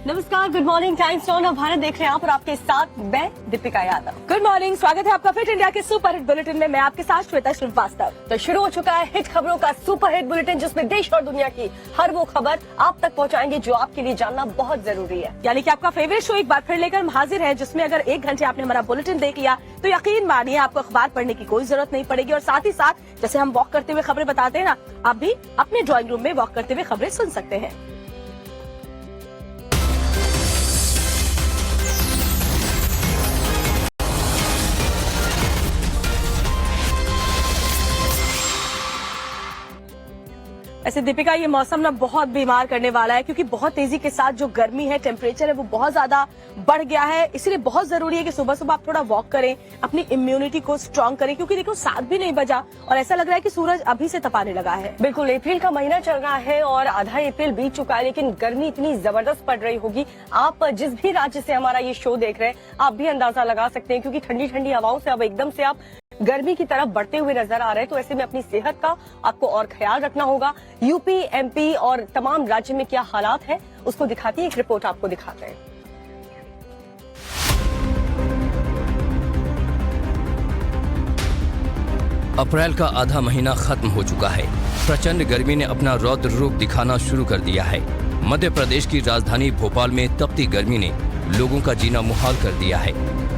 नमस्कार, good morning, times now Bharat देख रहे हैं आप और आपके साथ मैं दीपिका यादव। गुड मॉर्निंग, स्वागत है आपका फिट इंडिया के सुपर हिट बुलेटिन में। मैं आपके साथ श्वेता श्रीवास्तव। तो शुरू हो चुका है हिट खबरों का सुपर हिट बुलेटिन, जिसमें देश और दुनिया की हर वो खबर आप तक पहुंचाएंगे जो आपके लिए जानना बहुत जरूरी है। यानी कि आपका फेवरेट शो एक बार फिर लेकर हम हाजिर हैं, जिसमें अगर 1 घंटे आपने हमारा बुलेटिन देख लिया तो यकीन मानिए आपको अखबार पढ़ने की कोई जरूरत नहीं पड़ेगी। और साथ ही साथ जैसे हम वॉक करते हुए खबरें बताते हैं ना, आप भी अपने ड्राइंग रूम में वॉक करते हुए खबरें सुन सकते हैं। ऐसे दीपिका, ये मौसम ना बहुत बीमार करने वाला है, क्योंकि बहुत तेजी के साथ जो गर्मी है, टेम्परेचर है, वो बहुत ज्यादा बढ़ गया है। इसलिए बहुत जरूरी है कि सुबह सुबह आप थोड़ा वॉक करें, अपनी इम्यूनिटी को स्ट्रांग करें, क्योंकि देखो 7 भी नहीं बजा और ऐसा लग रहा है कि सूरज अभी से तपाने लगा है। बिल्कुल, अप्रैल का महीना चल रहा है और आधा अप्रैल बीत चुका है, लेकिन गर्मी इतनी जबरदस्त पड़ रही होगी। आप जिस भी राज्य से हमारा ये शो देख रहे हैं, आप भी अंदाजा लगा सकते हैं, क्योंकि ठंडी ठंडी हवाओं से अब एकदम से आप गर्मी की तरफ बढ़ते हुए नजर आ रहे हैं। तो ऐसे में अपनी सेहत का आपको और ख्याल रखना होगा। यूपी, एमपी और तमाम राज्य में क्या हालात है, उसको दिखाती है एक रिपोर्ट, आपको दिखाते हैं। अप्रैल का आधा महीना खत्म हो चुका है। प्रचंड गर्मी ने अपना रौद्र रूप दिखाना शुरू कर दिया है। मध्य प्रदेश की राजधानी भोपाल में तपती गर्मी ने लोगों का जीना मुहाल कर दिया है।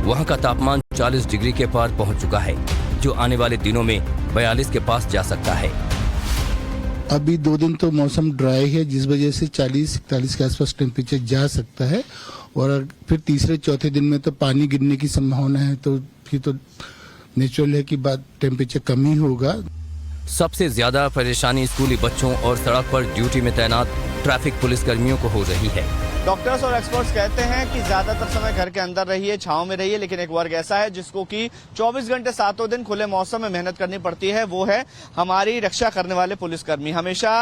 वहां का तापमान 40 डिग्री के पार पहुंच चुका है, जो आने वाले दिनों में 42 के पास जा सकता है। अभी 2 दिन तो मौसम ड्राई है, जिस वजह से 40-41 के आसपास टेम्परेचर जा सकता है। और फिर तीसरे चौथे दिन में तो पानी गिरने की संभावना है, तो फिर तो नेचुरल है कि बात टेम्परेचर कम ही होगा। सबसे ज्यादा परेशानी स्कूली बच्चों और सड़क पर ड्यूटी में तैनात ट्रैफिक पुलिस कर्मियों को हो रही है। डॉक्टर्स और एक्सपर्ट्स कहते हैं कि ज्यादातर समय घर के अंदर रहिए, छांव में रहिए, लेकिन एक वर्ग ऐसा है जिसको कि 24 घंटे 7 दिन खुले मौसम में मेहनत करनी पड़ती है। वो है हमारी रक्षा करने वाले पुलिसकर्मी। हमेशा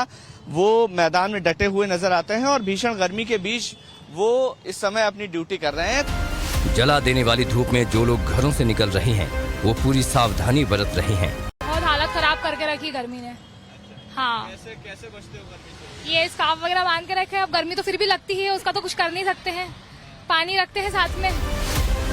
वो मैदान में डटे हुए नजर आते हैं और भीषण गर्मी के बीच वो इस समय अपनी ड्यूटी कर रहे हैं। जला देने वाली धूप में जो लोग घरों से निकल रहे हैं, वो पूरी सावधानी बरत रहे हैं। बहुत हालत खराब करके रखी गर्मी ने। हाँ, कैसे बचते हो गर्मी से? ये स्कार्फ वगैरह बांध के रखे। अब गर्मी तो फिर भी लगती है, उसका तो कुछ कर नहीं सकते हैं। पानी रखते हैं साथ में।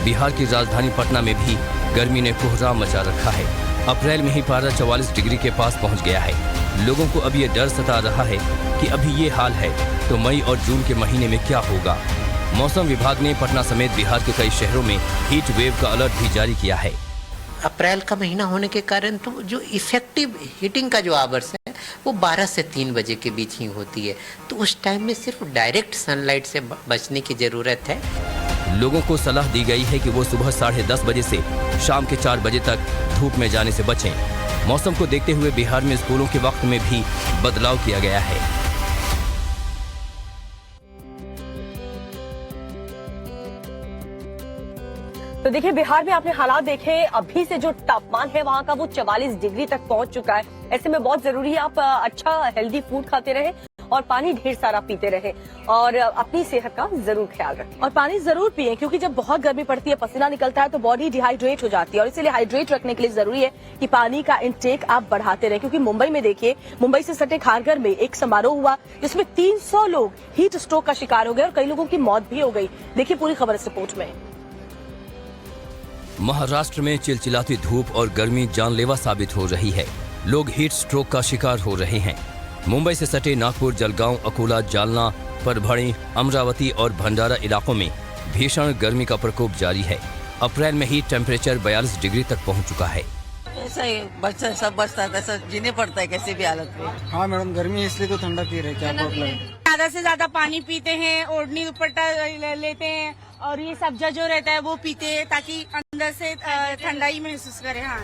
बिहार की राजधानी पटना में भी गर्मी ने कोहराम मचा रखा है। अप्रैल में ही पारा 44 डिग्री के पास पहुंच गया है। लोगों को अब ये डर सता रहा है कि अभी ये हाल है तो मई और जून के महीने में क्या होगा। मौसम विभाग ने पटना समेत बिहार के कई शहरों में हीट वेव का अलर्ट भी जारी किया है। अप्रैल का महीना होने के कारण तो जो इफेक्टिव हीटिंग का जो आवर्स है वो 12 से 3 बजे के बीच ही होती है। तो उस टाइम में सिर्फ डायरेक्ट सनलाइट से बचने की जरूरत है। लोगों को सलाह दी गई है कि वो सुबह 10:30 बजे से शाम के 4 बजे तक धूप में जाने से बचें। मौसम को देखते हुए बिहार में स्कूलों के वक्त में भी बदलाव किया गया है। तो देखिए, बिहार में आपने हालात देखे, अभी से जो तापमान है वहाँ का वो 44 डिग्री तक पहुंच चुका है। ऐसे में बहुत जरूरी है आप अच्छा हेल्दी फूड खाते रहे और पानी ढेर सारा पीते रहे और अपनी सेहत का जरूर ख्याल रखें। और पानी जरूर पिएं, क्योंकि जब बहुत गर्मी पड़ती है, पसीना निकलता है, तो बॉडी डिहाइड्रेट हो जाती है। और इसीलिए हाइड्रेट रखने के लिए जरूरी है कि पानी का इंटेक आप बढ़ाते रहें। क्योंकि मुंबई में देखिए, मुंबई से सटे खारघर में एक समारोह हुआ जिसमें 300 लोग हीट स्ट्रोक का शिकार हो गए और कई लोगों की मौत भी हो गई। देखिए पूरी खबर इस रिपोर्ट में। महाराष्ट्र में चिलचिलाती धूप और गर्मी जानलेवा साबित हो रही है। लोग हीट स्ट्रोक का शिकार हो रहे हैं। मुंबई से सटे नागपुर, जलगांव, अकोला, जालना, परभणी, अमरावती और भंडारा इलाकों में भीषण गर्मी का प्रकोप जारी है। अप्रैल में ही टेम्परेचर 42 डिग्री तक पहुंच चुका है। ऐसा ही सब बचता है, ऐसा जीने पड़ता है कैसी भी हालत में। हाँ मैडम, गर्मी है इसलिए तो ठंडा पी रहे, क्या प्रॉब्लम है? ज्यादा से ज्यादा पानी पीते हैं, ओढ़नी दुपट्टा लेते हैं और ये सब्जा जो रहता है वो पीते हैं ताकि अंदर से ठंडाई महसूस करें। हाँ,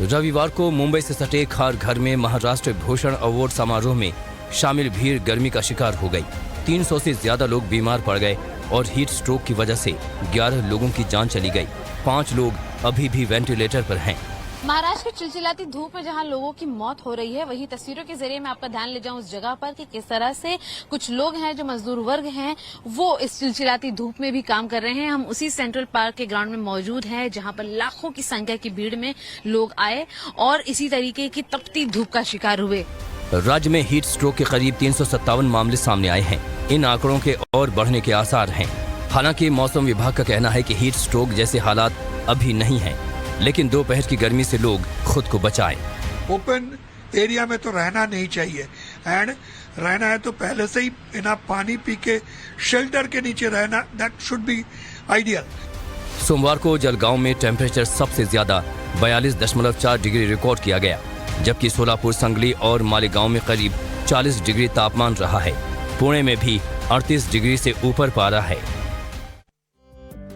रविवार को मुंबई से सटे खारघर में महाराष्ट्र भूषण अवार्ड समारोह में शामिल भीड़ गर्मी का शिकार हो गई। 300 से ज्यादा लोग बीमार पड़ गए और हीट स्ट्रोक की वजह से 11 लोगों की जान चली गई। 5 लोग अभी भी वेंटिलेटर पर हैं। महाराष्ट्र की चिलचिलाती धूप में जहां लोगों की मौत हो रही है, वहीं तस्वीरों के जरिए मैं आपका ध्यान ले जाऊं उस जगह पर कि किस तरह से कुछ लोग हैं जो मजदूर वर्ग हैं, वो इस चिलचिलाती धूप में भी काम कर रहे हैं। हम उसी सेंट्रल पार्क के ग्राउंड में मौजूद हैं, जहां पर लाखों की संख्या की भीड़ में लोग आए और इसी तरीके की तपती धूप का शिकार हुए। राज्य में हीट स्ट्रोक के करीब 357 मामले सामने आए हैं। इन आंकड़ों के और बढ़ने के आसार हैं। हालांकि मौसम विभाग का कहना है कि हीट स्ट्रोक जैसे हालात अभी नहीं हैं, लेकिन दोपहर की गर्मी से लोग खुद को बचाएं। ओपन एरिया में तो रहना नहीं चाहिए, एंड रहना है तो पहले से ही बिना पानी पी के शेल्टर के नीचे रहना, दैट शुड बी आइडियल। सोमवार को जलगांव में टेम्परेचर सबसे ज्यादा 42.4 डिग्री रिकॉर्ड किया गया, जबकि सोलापुर, संगली और मालेगांव में करीब 40 डिग्री तापमान रहा है। पुणे में भी 38 डिग्री से ऊपर पारा है।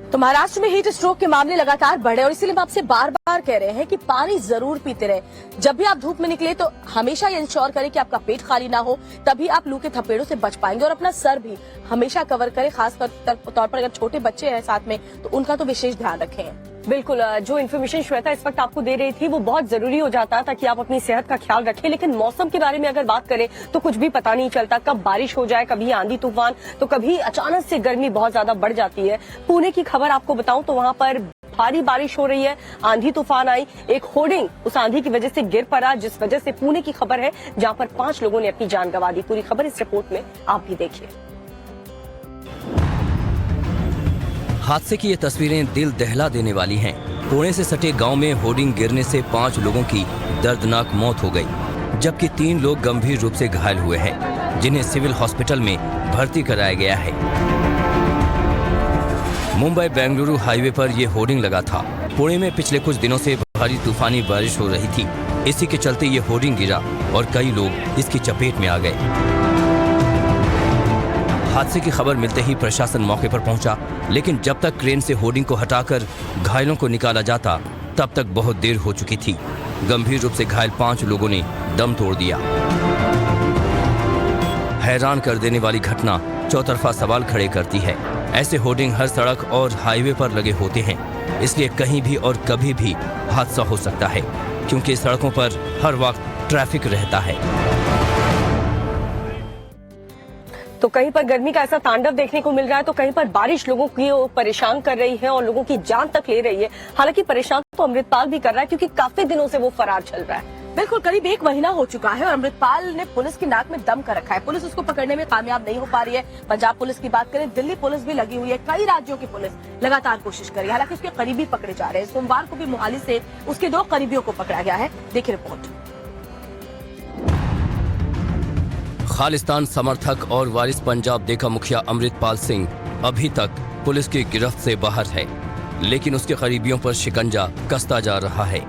तो महाराष्ट्र में हीट स्ट्रोक के मामले लगातार बढ़े और इसीलिए हम आपसे बार बार कह रहे हैं कि पानी जरूर पीते रहे। जब भी आप धूप में निकले तो हमेशा ये इंश्योर करें कि आपका पेट खाली ना हो, तभी आप लू के थपेड़ों से बच पाएंगे। और अपना सर भी हमेशा कवर करें, खास तौर पर अगर छोटे बच्चे हैं साथ में तो उनका तो विशेष ध्यान रखें। बिल्कुल, जो इन्फॉर्मेशन श्वेता इस वक्त आपको दे रही थी वो बहुत जरूरी हो जाता है ताकि आप अपनी सेहत का ख्याल रखें। लेकिन मौसम के बारे में अगर बात करें तो कुछ भी पता नहीं चलता, कब बारिश हो जाए, कभी आंधी तूफान, तो कभी अचानक से गर्मी बहुत ज्यादा बढ़ जाती है। पुणे की खबर आपको बताऊं तो वहां पर भारी बारिश हो रही है, आंधी तूफान आई, एक होर्डिंग उस आंधी की वजह से गिर पड़ा, जिस वजह से पुणे की खबर है जहां पर 5 लोगों ने अपनी जान गंवा दी। पूरी खबर इस रिपोर्ट में आप भी देखिए। हादसे की ये तस्वीरें दिल दहला देने वाली हैं। पुणे से सटे गांव में होर्डिंग गिरने से 5 लोगों की दर्दनाक मौत हो गई, जबकि 3 लोग गंभीर रूप से घायल हुए हैं, जिन्हें सिविल हॉस्पिटल में भर्ती कराया गया है। मुंबई बेंगलुरु हाईवे पर यह होर्डिंग लगा था। पुणे में पिछले कुछ दिनों से भारी तूफानी बारिश हो रही थी, इसी के चलते ये होर्डिंग गिरा और कई लोग इसकी चपेट में आ गए। हादसे की खबर मिलते ही प्रशासन मौके पर पहुंचा, लेकिन जब तक क्रेन से होर्डिंग को हटाकर घायलों को निकाला जाता तब तक बहुत देर हो चुकी थी। गंभीर रूप से घायल 5 लोगों ने दम तोड़ दिया। हैरान कर देने वाली घटना चौतरफा सवाल खड़े करती है। ऐसे होर्डिंग हर सड़क और हाईवे पर लगे होते हैं, इसलिए कहीं भी और कभी भी हादसा हो सकता है, क्योंकि सड़कों पर हर वक्त ट्रैफिक रहता है। तो कहीं पर गर्मी का ऐसा तांडव देखने को मिल रहा है, तो कहीं पर बारिश लोगों की परेशान कर रही है और लोगों की जान तक ले रही है। हालांकि परेशान तो अमृतपाल भी कर रहा है, क्योंकि काफी दिनों से वो फरार चल रहा है। बिल्कुल, करीब 1 महीना हो चुका है और अमृतपाल ने पुलिस की नाक में दम कर रखा है। पुलिस उसको पकड़ने में कामयाब नहीं हो पा रही है। पंजाब पुलिस की बात करें, दिल्ली पुलिस भी लगी हुई है, कई राज्यों की पुलिस लगातार कोशिश कर रही है। हालांकि उसके करीबी पकड़े जा रहे हैं। सोमवार को भी मोहाली से उसके 2 करीबियों को पकड़ा गया है। देखिए रिपोर्ट। खालिस्तान समर्थक और वारिस पंजाब दे का मुखिया अमृतपाल सिंह अभी तक पुलिस की गिरफ्त से बाहर है, लेकिन उसके करीबियों पर शिकंजा कसता जा रहा है।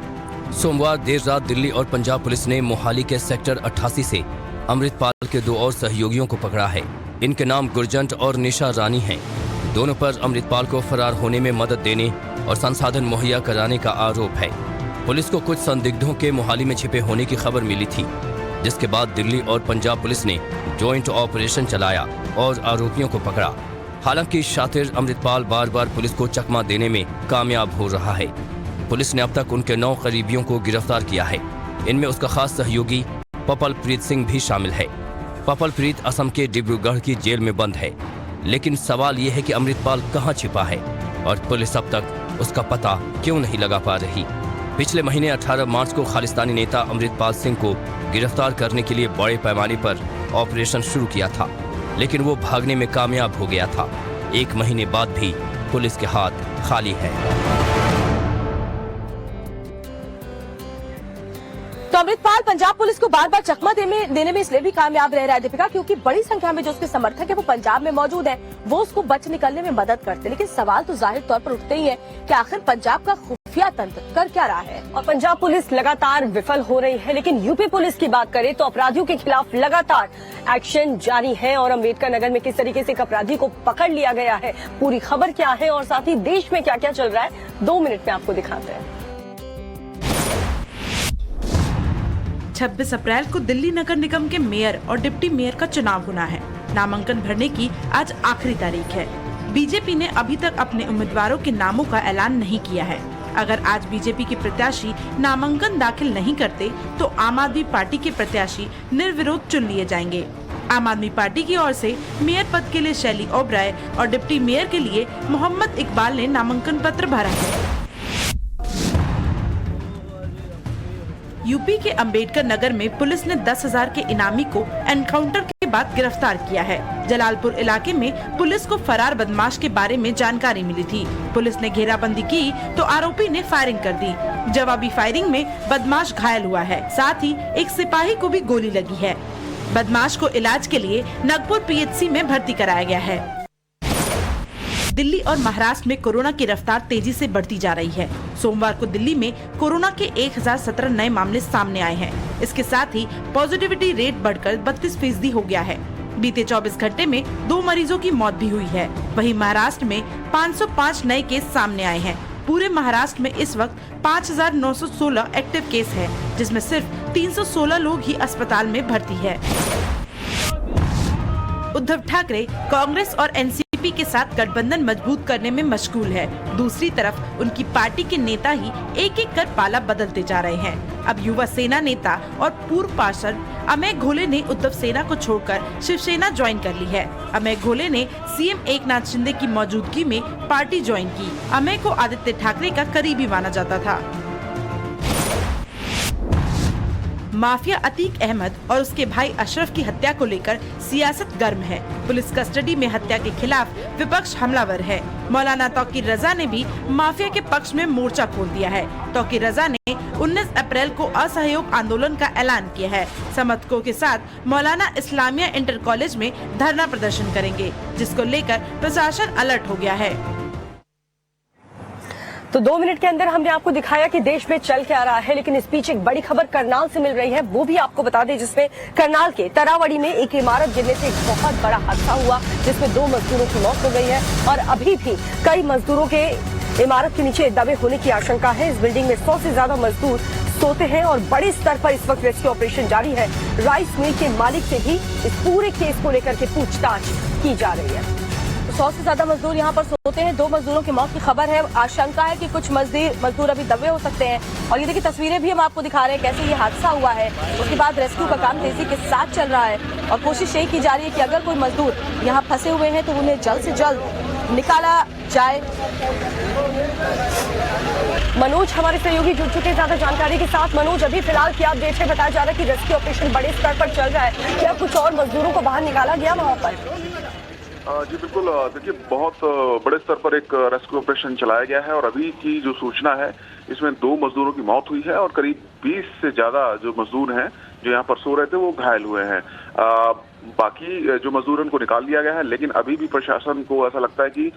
सोमवार देर रात दिल्ली और पंजाब पुलिस ने मोहाली के सेक्टर 88 से अमृतपाल के 2 और सहयोगियों को पकड़ा है। इनके नाम गुरजंट और निशा रानी हैं। दोनों पर अमृतपाल को फरार होने में मदद देने और संसाधन मुहैया कराने का आरोप है। पुलिस को कुछ संदिग्धों के मोहाली में छिपे होने की खबर मिली थी, जिसके बाद दिल्ली और पंजाब पुलिस ने जॉइंट ऑपरेशन चलाया और आरोपियों को पकड़ा। हालांकि शातिर अमृतपाल बार बार पुलिस को चकमा देने में कामयाब हो रहा है। पुलिस ने अब तक उनके 9 करीबियों को गिरफ्तार किया है। इनमें उसका खास सहयोगी पपल प्रीत सिंह भी शामिल है। पपल प्रीत असम के डिब्रूगढ़ की जेल में बंद है, लेकिन सवाल ये है कि अमृतपाल कहाँ छिपा है और पुलिस अब तक उसका पता क्यों नहीं लगा पा रही। पिछले महीने 18 मार्च को खालिस्तानी नेता अमृतपाल सिंह को गिरफ्तार करने के लिए बड़े पैमाने पर ऑपरेशन शुरू किया था, लेकिन वो भागने में कामयाब हो गया था। 1 महीने बाद भी पुलिस के हाथ खाली है। तो अमृतपाल पंजाब पुलिस को बार बार चकमा देने में इसलिए भी कामयाब रह रहा है दीपिका, क्योंकि बड़ी संख्या में जो उसके समर्थक है वो पंजाब में मौजूद है, वो उसको बच निकलने में मदद करते हैं। लेकिन सवाल तो जाहिर तौर पर उठते ही है कि आखिर पंजाब का खुफिया तंत्र कर क्या रहा है। और पंजाब पुलिस लगातार विफल हो रही है, लेकिन यूपी पुलिस की बात करें तो अपराधियों के खिलाफ लगातार एक्शन जारी है और अम्बेडकर नगर में किस तरीके से एक अपराधी को पकड़ लिया गया है, पूरी खबर क्या है और साथ ही देश में क्या क्या चल रहा है, 2 मिनट में आपको दिखाते हैं। 26 अप्रैल को दिल्ली नगर निगम के मेयर और डिप्टी मेयर का चुनाव होना है। नामांकन भरने की आज आखिरी तारीख है। बीजेपी ने अभी तक अपने उम्मीदवारों के नामों का ऐलान नहीं किया है। अगर आज बीजेपी के प्रत्याशी नामांकन दाखिल नहीं करते तो आम आदमी पार्टी के प्रत्याशी निर्विरोध चुन लिए जाएंगे। आम आदमी पार्टी की ओर से मेयर पद के लिए शैली ओबराय और डिप्टी मेयर के लिए मोहम्मद इकबाल ने नामांकन पत्र भरा है। यूपी के अंबेडकर नगर में पुलिस ने 10,000 के इनामी को एनकाउंटर के बाद गिरफ्तार किया है। जलालपुर इलाके में पुलिस को फरार बदमाश के बारे में जानकारी मिली थी। पुलिस ने घेराबंदी की तो आरोपी ने फायरिंग कर दी। जवाबी फायरिंग में बदमाश घायल हुआ है, साथ ही एक सिपाही को भी गोली लगी है। बदमाश को इलाज के लिए नागपुर पीएचसी में भर्ती कराया गया है। दिल्ली और महाराष्ट्र में कोरोना की रफ्तार तेजी से बढ़ती जा रही है। सोमवार को दिल्ली में कोरोना के 1017 नए मामले सामने आए हैं। इसके साथ ही पॉजिटिविटी रेट बढ़कर 32% हो गया है। बीते 24 घंटे में 2 मरीजों की मौत भी हुई है। वहीं महाराष्ट्र में 505 नए केस सामने आए हैं। पूरे महाराष्ट्र में इस वक्त 5,916 एक्टिव केस है, जिसमें सिर्फ 316 लोग ही अस्पताल में भर्ती है। उद्धव ठाकरे कांग्रेस और एनसीपी के साथ गठबंधन मजबूत करने में मशगूल है। दूसरी तरफ उनकी पार्टी के नेता ही एक एक कर पाला बदलते जा रहे हैं। अब युवा सेना नेता और पूर्व पार्षद अमेय घोले ने उद्धव सेना को छोड़कर शिवसेना ज्वाइन कर ली है। अमेय घोले ने सीएम एकनाथ शिंदे की मौजूदगी में पार्टी ज्वाइन की। अमेय को आदित्य ठाकरे का करीबी माना जाता था। माफिया अतीक अहमद और उसके भाई अशरफ की हत्या को लेकर सियासत गर्म है। पुलिस कस्टडी में हत्या के खिलाफ विपक्ष हमलावर है। मौलाना तौकीर रजा ने भी माफिया के पक्ष में मोर्चा खोल दिया है। तौकीर रजा ने 19 अप्रैल को असहयोग आंदोलन का ऐलान किया है। समर्थकों के साथ मौलाना इस्लामिया इंटर कॉलेज में धरना प्रदर्शन करेंगे, जिसको लेकर प्रशासन अलर्ट हो गया है। तो 2 मिनट के अंदर हमने आपको दिखाया कि देश में चल क्या रहा है, लेकिन इस बीच एक बड़ी खबर करनाल से मिल रही है, वो भी आपको बता दें, जिसमें करनाल के तरावड़ी में एक इमारत गिरने से एक बहुत बड़ा हादसा हुआ, जिसमें 2 मजदूरों की मौत हो गई है और अभी भी कई मजदूरों के इमारत के नीचे दबे होने की आशंका है। इस बिल्डिंग में 100 से ज्यादा मजदूर सोते हैं और बड़े स्तर पर इस वक्त रेस्क्यू ऑपरेशन जारी है। राइस मिल के मालिक से भी इस पूरे केस को लेकर के पूछताछ की जा रही है। 100 से ज्यादा मजदूर यहाँ पर सोते हैं। 2 मजदूरों की मौत की खबर है। आशंका है कि कुछ मजदूर अभी दबे हो सकते हैं। और ये देखिए तस्वीरें भी हम आपको दिखा रहे हैं कैसे ये हादसा हुआ है। उसके बाद रेस्क्यू का काम तेजी के साथ चल रहा है और कोशिश यही की जा रही है कि अगर कोई मजदूर यहाँ फंसे हुए हैं तो उन्हें जल्द से जल्द निकाला जाए। मनोज हमारे सहयोगी जुड़ चुके हैं ज्यादा जानकारी के साथ। मनोज, अभी फिलहाल क्या अपडेट है? बताया जा रहा है कि रेस्क्यू ऑपरेशन बड़े स्तर पर चल रहा है, क्या कुछ और मजदूरों को बाहर निकाला गया वहाँ पर? जी बिल्कुल, देखिए बहुत बड़े स्तर पर एक रेस्क्यू ऑपरेशन चलाया गया है और अभी की जो सूचना है इसमें 2 मजदूरों की मौत हुई है और करीब 20 से ज्यादा जो मजदूर हैं जो यहाँ पर सो रहे थे वो घायल हुए हैं। बाकी जो मजदूर उनको निकाल लिया गया है, लेकिन अभी भी प्रशासन को ऐसा लगता है कि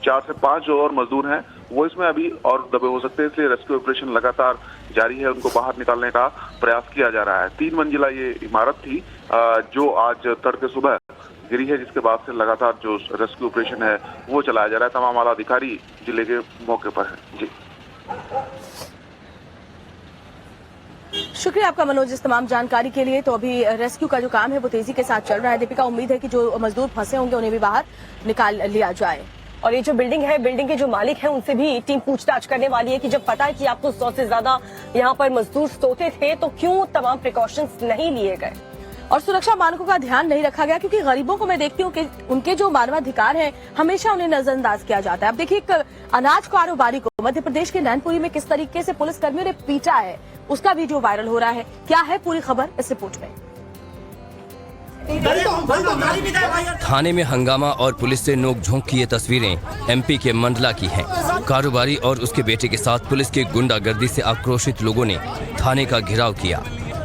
4 से 5 जो और मजदूर हैं वो इसमें अभी और दबे हो सकते हैं, इसलिए रेस्क्यू ऑपरेशन लगातार जारी है। उनको बाहर निकालने का प्रयास किया जा रहा है। 3 मंजिला ये इमारत थी जो आज तड़के सुबह गिरी है, जिसके बाद से लगातार जो रेस्क्यू ऑपरेशन है वो चलाया जा रहा है। तमाम आला अधिकारी जिले के मौके पर है। जी शुक्रिया आपका मनोज इस तमाम जानकारी के लिए। तो अभी रेस्क्यू का जो काम है वो तेजी के साथ चल रहा है। दीपिका, उम्मीद है कि जो मजदूर फंसे होंगे उन्हें भी बाहर निकाल लिया जाए। और ये जो बिल्डिंग है, बिल्डिंग के जो मालिक हैं उनसे भी टीम पूछताछ करने वाली है कि जब पता है कि आपको 100 से ज्यादा यहाँ पर मजदूर सोते थे तो क्यों तमाम प्रिकॉशंस नहीं लिए गए और सुरक्षा मानकों का ध्यान नहीं रखा गया, क्योंकि गरीबों को मैं देखती हूँ कि उनके जो मानवाधिकार हैं हमेशा उन्हें नजरअंदाज किया जाता है। अब देखिए एक अनाज कारोबारी को मध्य प्रदेश के नैनपुरी में किस तरीके से पुलिस कर्मियों ने पीटा है, उसका वीडियो वायरल हो रहा है। क्या है पूरी खबर इस रिपोर्ट में? थाने में हंगामा और पुलिस से नोकझोंक की ये तस्वीरें एमपी के मंडला की हैं। कारोबारी और उसके बेटे के साथ पुलिस की गुंडागर्दी से आक्रोशित लोगों ने थाने का घेराव किया।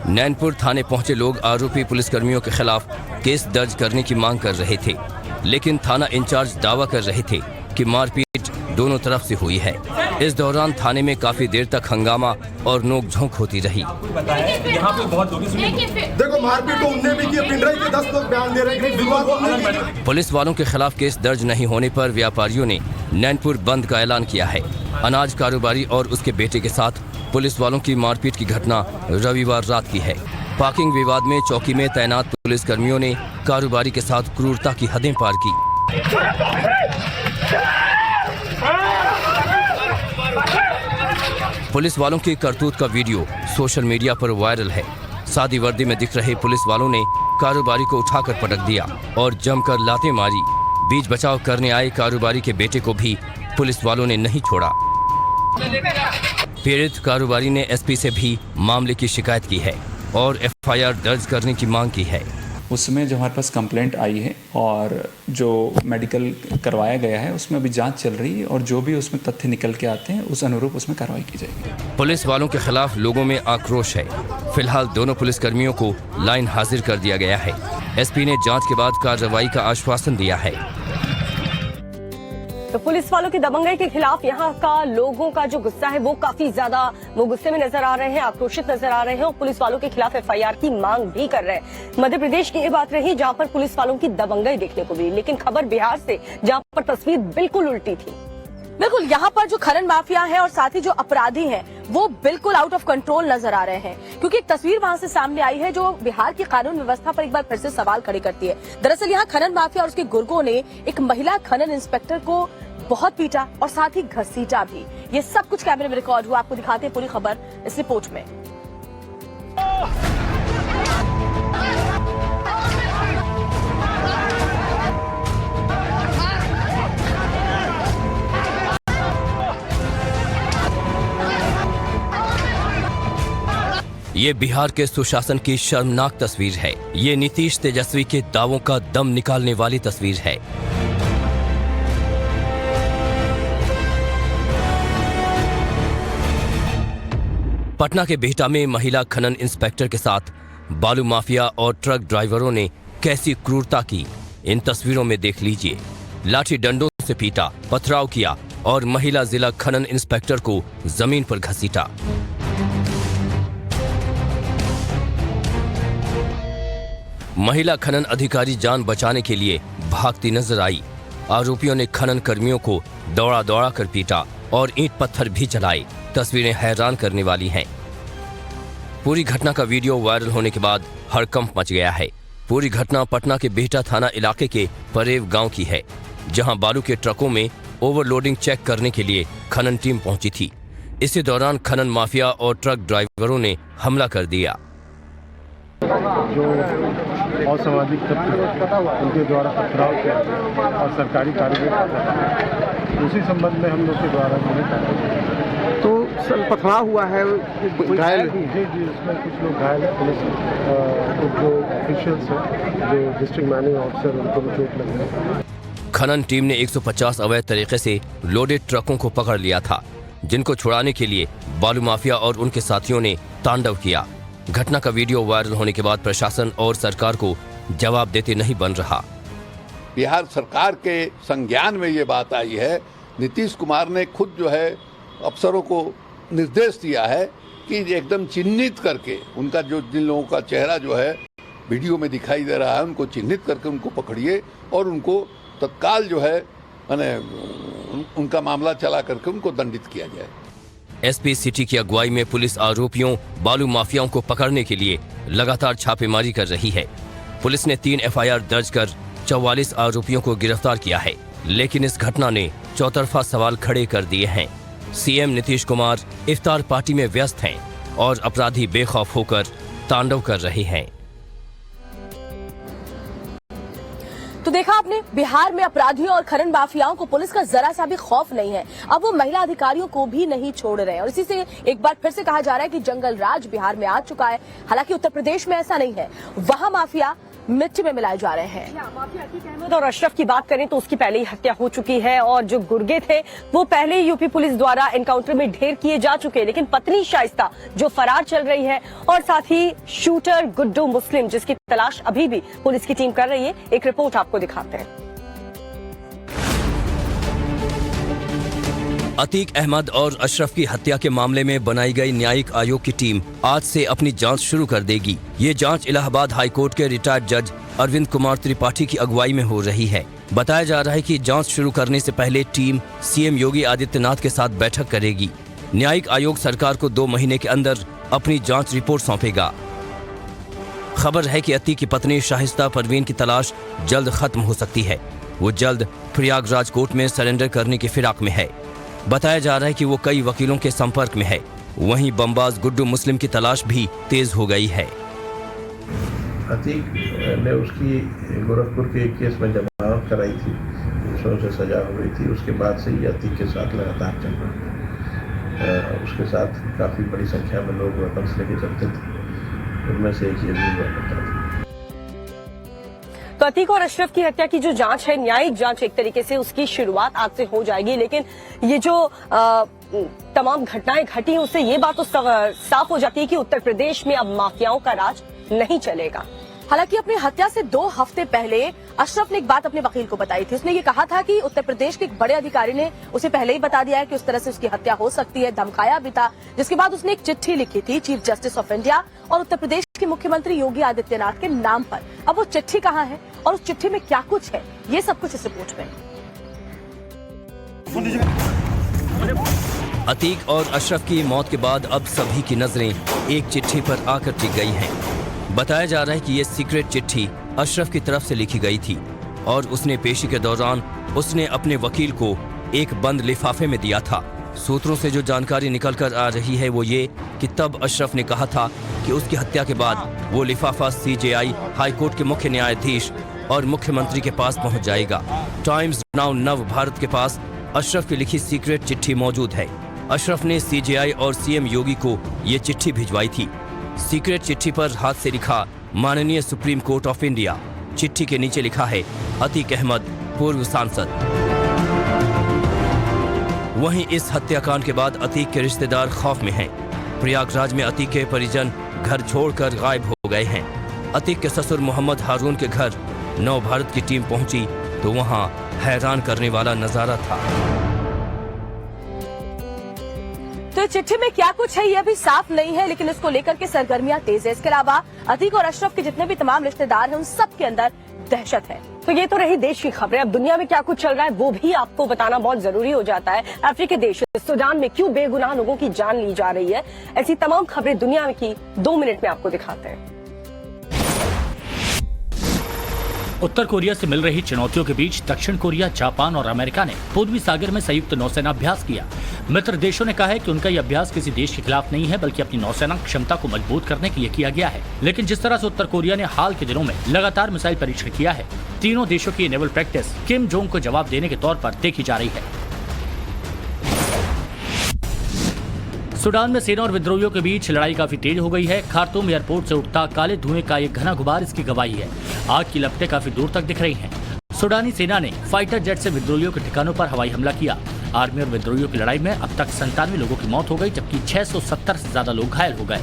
नैनपुर थाने पहुंचे लोग आरोपी पुलिसकर्मियों के खिलाफ केस दर्ज करने की मांग कर रहे थे, लेकिन थाना इंचार्ज दावा कर रहे थे कि मारपीट दोनों तरफ से हुई है। इस दौरान थाने में काफी देर तक हंगामा और नोकझोंक होती रही। यहाँ पे बहुत देखो मारपीट तो उनने भी की, पिंडराई के 10 लोग बयान दे रहे हैं। पुलिस वालों के खिलाफ केस दर्ज नहीं होने पर व्यापारियों ने नैनपुर बंद का ऐलान किया है। अनाज कारोबारी और उसके बेटे के साथ पुलिस वालों की मारपीट की घटना रविवार रात की है। पार्किंग विवाद में चौकी में तैनात पुलिस कर्मियों ने कारोबारी के साथ क्रूरता की हदें पार की। पुलिस वालों की करतूत का वीडियो सोशल मीडिया पर वायरल है। सादी वर्दी में दिख रहे पुलिस वालों ने कारोबारी को उठाकर पटक दिया और जमकर लातें मारी। बीच बचाव करने आए कारोबारी के बेटे को भी पुलिस वालों ने नहीं छोड़ा। पीड़ित कारोबारी ने एसपी से भी मामले की शिकायत की है और एफआईआर दर्ज करने की मांग की है। उसमें जो हमारे पास कंप्लेंट आई है और जो मेडिकल करवाया गया है उसमें अभी जांच चल रही है और जो भी उसमें तथ्य निकल के आते हैं उस अनुरूप उसमें कार्रवाई की जाएगी। पुलिस वालों के खिलाफ लोगों में आक्रोश है। फिलहाल दोनों पुलिसकर्मियों को लाइन हाजिर कर दिया गया है। एसपी ने जांच के बाद कार्रवाई का आश्वासन दिया है। तो पुलिस वालों की दबंगई के खिलाफ यहाँ का लोगों का जो गुस्सा है वो काफी ज्यादा वो गुस्से में नजर आ रहे हैं, आक्रोशित नजर आ रहे हैं और पुलिस वालों के खिलाफ एफआईआर की मांग भी कर रहे हैं। मध्य प्रदेश की ये बात रही जहाँ पर पुलिस वालों की दबंगई देखने को मिली, लेकिन खबर बिहार से जहाँ पर तस्वीर बिल्कुल उल्टी थी। बिल्कुल, यहाँ पर जो खनन माफिया है और साथ ही जो अपराधी हैं वो बिल्कुल आउट ऑफ कंट्रोल नजर आ रहे हैं, क्योंकि एक तस्वीर वहां से सामने आई है जो बिहार की कानून व्यवस्था पर एक बार फिर से सवाल खड़े करती है। दरअसल यहाँ खनन माफिया और उसके गुर्गों ने एक महिला खनन इंस्पेक्टर को बहुत पीटा और साथ ही घसीटा भी। ये सब कुछ कैमरे में रिकॉर्ड हुआ, आपको दिखाते हैं पूरी खबर इस रिपोर्ट में। ये बिहार के सुशासन की शर्मनाक तस्वीर है। ये नीतीश तेजस्वी के दावों का दम निकालने वाली तस्वीर है। पटना के बिहटा में महिला खनन इंस्पेक्टर के साथ बालू माफिया और ट्रक ड्राइवरों ने कैसी क्रूरता की, इन तस्वीरों में देख लीजिए। लाठी डंडों से पीटा, पथराव किया और महिला जिला खनन इंस्पेक्टर को जमीन पर घसीटा। महिला खनन अधिकारी जान बचाने के लिए भागती नजर आई। आरोपियों ने खनन कर्मियों को दौड़ा दौड़ा कर पीटा और ईंट पत्थर भी चलाए। तस्वीरें हैरान करने वाली हैं। पूरी घटना का वीडियो वायरल होने के बाद हड़कंप मच गया है। पूरी घटना पटना के बिहटा थाना इलाके के परेव गांव की है, जहां बालू के ट्रकों में ओवरलोडिंग चेक करने के लिए खनन टीम पहुंची थी। इसी दौरान खनन माफिया और ट्रक ड्राइवरों ने हमला कर दिया। जो असामाजिक तत्व उनके द्वारा पथराव किया और सरकारी कार्य उसी संबंध में हम लोग के द्वारा तो सर पथराव हुआ है, घायल जी उसमें कुछ लोग घायल है। पुलिस जो ऑफिशियल्स हैं, जो डिस्ट्रिक्ट मैनेजिंग ऑफिसर, उनको भी चोट लगी है। खनन टीम ने 150 अवैध तरीके से लोडेड ट्रकों को पकड़ लिया था, जिनको छुड़ाने के लिए बालू माफिया और उनके साथियों ने तांडव किया। घटना का वीडियो वायरल होने के बाद प्रशासन और सरकार को जवाब देते नहीं बन रहा। बिहार सरकार के संज्ञान में ये बात आई है, नीतीश कुमार ने खुद जो है अफसरों को निर्देश दिया है कि एकदम चिन्हित करके उनका जो जिन लोगों का चेहरा जो है वीडियो में दिखाई दे रहा है उनको चिन्हित करके उनको पकड़िए और उनको तत्काल जो है माने उनका मामला चला करके उनको दंडित किया जाए। एसपी सिटी की अगुवाई में पुलिस आरोपियों बालू माफियाओं को पकड़ने के लिए लगातार छापेमारी कर रही है। पुलिस ने 3 एफआईआर दर्ज कर 44 आरोपियों को गिरफ्तार किया है, लेकिन इस घटना ने चौतरफा सवाल खड़े कर दिए हैं। सीएम नीतीश कुमार इफ्तार पार्टी में व्यस्त हैं और अपराधी बेखौफ होकर तांडव कर रहे हैं। तो देखा आपने, बिहार में अपराधियों और खनन माफियाओं को पुलिस का जरा सा भी खौफ नहीं है। अब वो महिला अधिकारियों को भी नहीं छोड़ रहे हैं और इसी से एक बार फिर से कहा जा रहा है कि जंगल राज बिहार में आ चुका है। हालांकि उत्तर प्रदेश में ऐसा नहीं है, वहां माफिया मिट्टी में मिलाए जा रहे हैं। माफिया अतीक अहमद और अशरफ की बात करें तो उसकी पहले ही हत्या हो चुकी है और जो गुर्गे थे वो पहले ही यूपी पुलिस द्वारा एनकाउंटर में ढेर किए जा चुके हैं, लेकिन पत्नी शाइस्ता जो फरार चल रही है और साथ ही शूटर गुड्डू मुस्लिम जिसकी तलाश अभी भी पुलिस की टीम कर रही है। एक रिपोर्ट आपको दिखाते हैं। अतीक अहमद और अशरफ की हत्या के मामले में बनाई गई न्यायिक आयोग की टीम आज से अपनी जांच शुरू कर देगी। ये जांच इलाहाबाद हाई कोर्ट के रिटायर्ड जज अरविंद कुमार त्रिपाठी की अगुवाई में हो रही है। बताया जा रहा है कि जांच शुरू करने से पहले टीम सीएम योगी आदित्यनाथ के साथ बैठक करेगी। न्यायिक आयोग सरकार को 2 महीने के अंदर अपनी जांच रिपोर्ट सौंपेगा। खबर है कि अतीक की पत्नी शाइस्ता परवीन की तलाश जल्द खत्म हो सकती है। वो जल्द प्रयागराज कोर्ट में सरेंडर करने की फिराक में है। बताया जा रहा है कि वो कई वकीलों के संपर्क में है। वहीं बमबाज गुड्डू मुस्लिम की तलाश भी तेज हो गई है। अतीक ने उसकी गोरखपुर के एक केस में जमानत कराई थी, जिसमें उसे सजा हो गई थी। उसके बाद से ही अतीक के साथ लगातार चल रहा है। उसके साथ काफ़ी बड़ी संख्या में लोग वेपन्स लेके चलते थे, उनमें से एक ये भी हुआ करता था। तो अतीक और अशरफ की हत्या की जो जांच है, न्यायिक जांच एक तरीके से उसकी शुरुआत आज से हो जाएगी, लेकिन ये जो तमाम घटनाएं घटी उससे ये बात तो साफ हो जाती है कि उत्तर प्रदेश में अब माफियाओं का राज नहीं चलेगा। हालांकि अपनी हत्या से 2 हफ्ते पहले अशरफ ने एक बात अपने वकील को बताई थी। उसने ये कहा था कि उत्तर प्रदेश के एक बड़े अधिकारी ने उसे पहले ही बता दिया है कि उस तरह से उसकी हत्या हो सकती है, धमकाया भी था। जिसके बाद उसने एक चिट्ठी लिखी थी चीफ जस्टिस ऑफ इंडिया और उत्तर प्रदेश के मुख्यमंत्री योगी आदित्यनाथ के नाम पर। अब वो चिट्ठी कहाँ है और उस चिट्ठी में क्या कुछ है, ये सब कुछ इस रिपोर्ट में। अतीक और अशरफ की मौत के बाद अब सभी की नजरें एक चिट्ठी पर आकर टिक गई हैं। बताया जा रहा है कि ये सीक्रेट चिट्ठी अशरफ की तरफ से लिखी गई थी और उसने पेशी के दौरान उसने अपने वकील को एक बंद लिफाफे में दिया था। सूत्रों से जो जानकारी निकल कर आ रही है वो ये कि तब अशरफ ने कहा था कि उसकी हत्या के बाद वो लिफाफा सीजेआई हाईकोर्ट के मुख्य न्यायाधीश और मुख्यमंत्री के पास पहुंच जाएगा। टाइम्स नाउ नव भारत के पास अशरफ की लिखी सीक्रेट चिट्ठी मौजूद है। अशरफ ने सीजेआई और सीएम योगी को ये चिट्ठी भिजवाई थी। सीक्रेट चिट्ठी पर हाथ से लिखा माननीय सुप्रीम कोर्ट ऑफ इंडिया। चिट्ठी के नीचे लिखा है अतीक अहमद पूर्व सांसद। वहीं इस हत्याकांड के बाद अतीक के रिश्तेदार खौफ में हैं। प्रयागराज में अतीक के परिजन घर छोड़कर गायब हो गए हैं। अतीक के ससुर मोहम्मद हारून के घर नव भारत की टीम पहुंची तो वहां हैरान करने वाला नजारा था। तो चिट्ठी में क्या कुछ है ये अभी साफ नहीं है, लेकिन इसको लेकर के सरगर्मियां तेज है। इसके अलावा अतीक और अशरफ के जितने भी तमाम रिश्तेदार हैं उन सब के अंदर दहशत है। तो ये तो रही देश की खबरें। अब दुनिया में क्या कुछ चल रहा है वो भी आपको बताना बहुत जरूरी हो जाता है। अफ्रीकी देश सूडान में क्यों बेगुनाह लोगों की जान ली जा रही है, ऐसी तमाम खबरें दुनिया की 2 मिनट में आपको दिखाते हैं। उत्तर कोरिया से मिल रही चुनौतियों के बीच दक्षिण कोरिया, जापान और अमेरिका ने पूर्वी सागर में संयुक्त नौसेना अभ्यास किया। मित्र देशों ने कहा है कि उनका यह अभ्यास किसी देश के खिलाफ नहीं है, बल्कि अपनी नौसेना क्षमता को मजबूत करने के लिए किया गया है। लेकिन जिस तरह से उत्तर कोरिया ने हाल के दिनों में लगातार मिसाइल परीक्षण किया है, तीनों देशों की नेवल प्रैक्टिस किम जोंग को जवाब देने के तौर पर देखी जा रही है। सूडान में सेना और विद्रोहियों के बीच लड़ाई काफी तेज हो गई है। खार्तूम एयरपोर्ट से उठता काले धुएं का एक घना गुबार इसकी गवाही है। आग की लपटें काफी दूर तक दिख रही हैं। सूडानी सेना ने फाइटर जेट से विद्रोहियों के ठिकानों पर हवाई हमला किया। आर्मी और विद्रोहियों की लड़ाई में अब तक 97 लोगों की मौत हो गई, जबकि 670 से ज्यादा लोग घायल हो गए।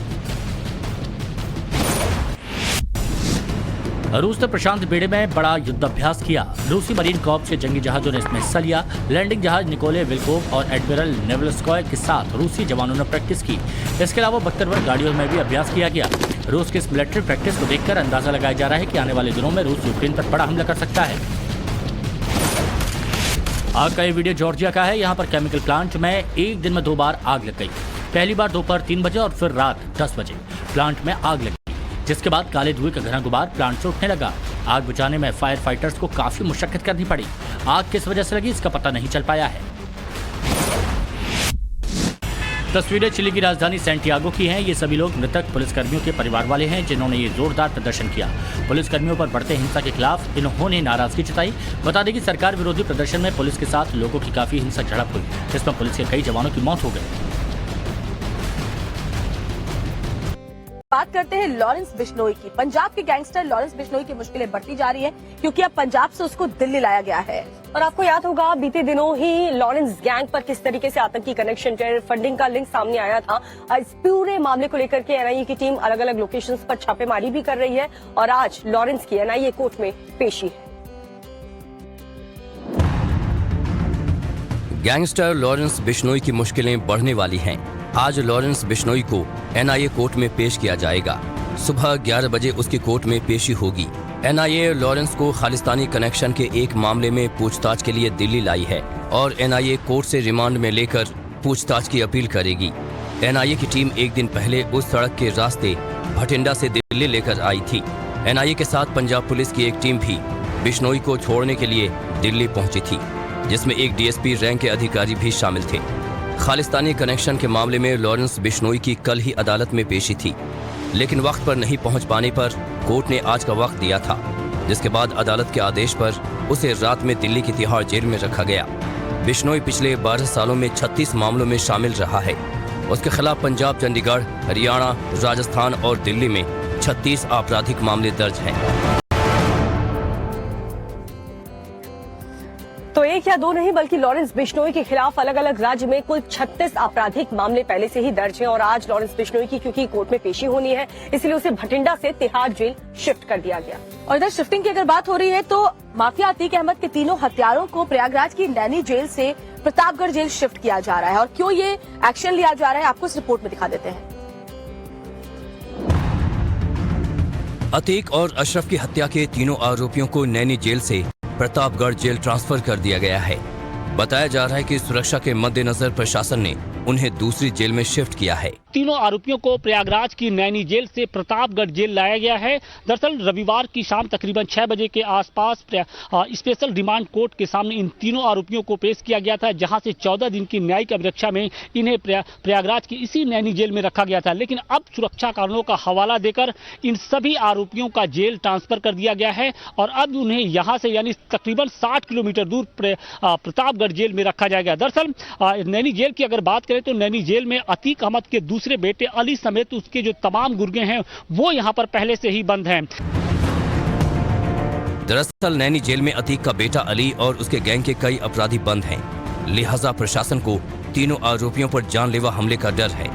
रूस ने प्रशांत बेड़े में बड़ा युद्धाभ्यास किया। रूसी मरीन कॉर्प्स के जंगी जहाजों ने इसमें हिस्सा लिया। लैंडिंग जहाज निकोले विल्कोव और एडमिरल नेवलस्कॉय के साथ रूसी जवानों ने प्रैक्टिस की। इसके अलावा 72 वर्ग गाड़ियों में भी अभ्यास किया गया। रूस की इस मिलिट्री प्रैक्टिस को देखकर अंदाजा लगाया जा रहा है कि आने वाले दिनों में रूस यूक्रेन पर बड़ा हमला कर सकता है। आग का ये वीडियो जॉर्जिया का है। यहाँ पर केमिकल प्लांट में एक दिन में 2 बार आग लग गई। पहली बार दोपहर 3 बजे और फिर रात 10 बजे प्लांट में आग लगी, जिसके बाद काले धुएं का घना गुबार प्लांट से उठने लगा। आग बुझाने में फायर फाइटर्स को काफी मुशक्कत करनी पड़ी। आग किस वजह से लगी इसका पता नहीं चल पाया है। तस्वीरें चिली की राजधानी सैंटियागो की हैं। ये सभी लोग मृतक पुलिसकर्मियों के परिवार वाले हैं, जिन्होंने ये जोरदार प्रदर्शन किया। पुलिसकर्मियों पर बढ़ते हिंसा के खिलाफ इन्होंने नाराजगी जताई। बता दें कि सरकार विरोधी प्रदर्शन में पुलिस के साथ लोगों की काफी हिंसक झड़प हुई, जिसमें पुलिस के कई जवानों की मौत हो गई। बात करते हैं लॉरेंस बिश्नोई की। पंजाब के गैंगस्टर लॉरेंस बिश्नोई की मुश्किलें बढ़ती जा रही हैं, क्योंकि अब पंजाब से उसको दिल्ली लाया गया है। और आपको याद होगा बीते दिनों ही लॉरेंस गैंग पर किस तरीके से आतंकी कनेक्शन, टेरर फंडिंग का लिंक सामने आया था। इस पूरे मामले को लेकर के एनआईए की टीम अलग अलग लोकेशंस पर छापेमारी भी कर रही है और आज लॉरेंस की एनआईए कोर्ट में पेशी है। गैंगस्टर लॉरेंस बिश्नोई की मुश्किलें बढ़ने वाली हैं। आज लॉरेंस बिश्नोई को एनआईए कोर्ट में पेश किया जाएगा। सुबह 11 बजे उसकी कोर्ट में पेशी होगी। एनआईए लॉरेंस को खालिस्तानी कनेक्शन के एक मामले में पूछताछ के लिए दिल्ली लाई है और एनआईए कोर्ट से रिमांड में लेकर पूछताछ की अपील करेगी। एनआईए की टीम एक दिन पहले उस सड़क के रास्ते भटिंडा से दिल्ली लेकर आई थी। एनआईए के साथ पंजाब पुलिस की एक टीम भी बिश्नोई को छोड़ने के लिए दिल्ली पहुंची थी, जिसमें एक डीएसपी रैंक के अधिकारी भी शामिल थे। खालिस्तानी कनेक्शन के मामले में लॉरेंस बिश्नोई की कल ही अदालत में पेशी थी, लेकिन वक्त पर नहीं पहुंच पाने पर कोर्ट ने आज का वक्त दिया था, जिसके बाद अदालत के आदेश पर उसे रात में दिल्ली की तिहाड़ जेल में रखा गया। बिश्नोई पिछले 12 सालों में 36 मामलों में शामिल रहा है। उसके खिलाफ पंजाब, चंडीगढ़, हरियाणा, राजस्थान और दिल्ली में 36 आपराधिक मामले दर्ज हैं। तो एक या दो नहीं बल्कि लॉरेंस बिश्नोई के खिलाफ अलग अलग राज्य में कुल 36 आपराधिक मामले पहले से ही दर्ज हैं और आज लॉरेंस बिश्नोई की क्योंकि कोर्ट में पेशी होनी है, इसलिए उसे भटिंडा से तिहाड़ जेल शिफ्ट कर दिया गया। और इधर शिफ्टिंग की अगर बात हो रही है तो माफिया अतीक अहमद के तीनों हत्यारों को प्रयागराज की नैनी जेल से प्रतापगढ़ जेल शिफ्ट किया जा रहा है। और क्यों ये एक्शन लिया जा रहा है आपको इस रिपोर्ट में दिखा देते हैं। अतीक और अशरफ की हत्या के तीनों आरोपियों को नैनी जेल से प्रतापगढ़ जेल ट्रांसफर कर दिया गया है। बताया जा रहा है कि सुरक्षा के मद्देनजर प्रशासन ने उन्हें दूसरी जेल में शिफ्ट किया है। तीनों आरोपियों को प्रयागराज की नैनी जेल से प्रतापगढ़ जेल लाया गया है। दरअसल रविवार की शाम तकरीबन 6 बजे के आसपास स्पेशल रिमांड कोर्ट के सामने इन तीनों आरोपियों को पेश किया गया था, जहां से 14 दिन की न्यायिक अभिरक्षा में इन्हें प्रयागराज की इसी नैनी जेल में रखा गया था। लेकिन अब सुरक्षा कारणों का हवाला देकर इन सभी आरोपियों का जेल ट्रांसफर कर दिया गया है और अब उन्हें यहाँ से यानी तकरीबन 60 किलोमीटर दूर प्रतापगढ़ जेल में रखा जाएगा। दरअसल नैनी जेल की अगर बात करें तो नैनी जेल में अतीक अहमद के दूसरे बेटे अली समेत उसके जो तमाम गुर्गे हैं वो यहां पर पहले से ही बंद हैं। दरअसल नैनी जेल में अतीक का बेटा अली और उसके गैंग के कई अपराधी बंद हैं, लिहाजा प्रशासन को तीनों आरोपियों पर जानलेवा हमले का डर है।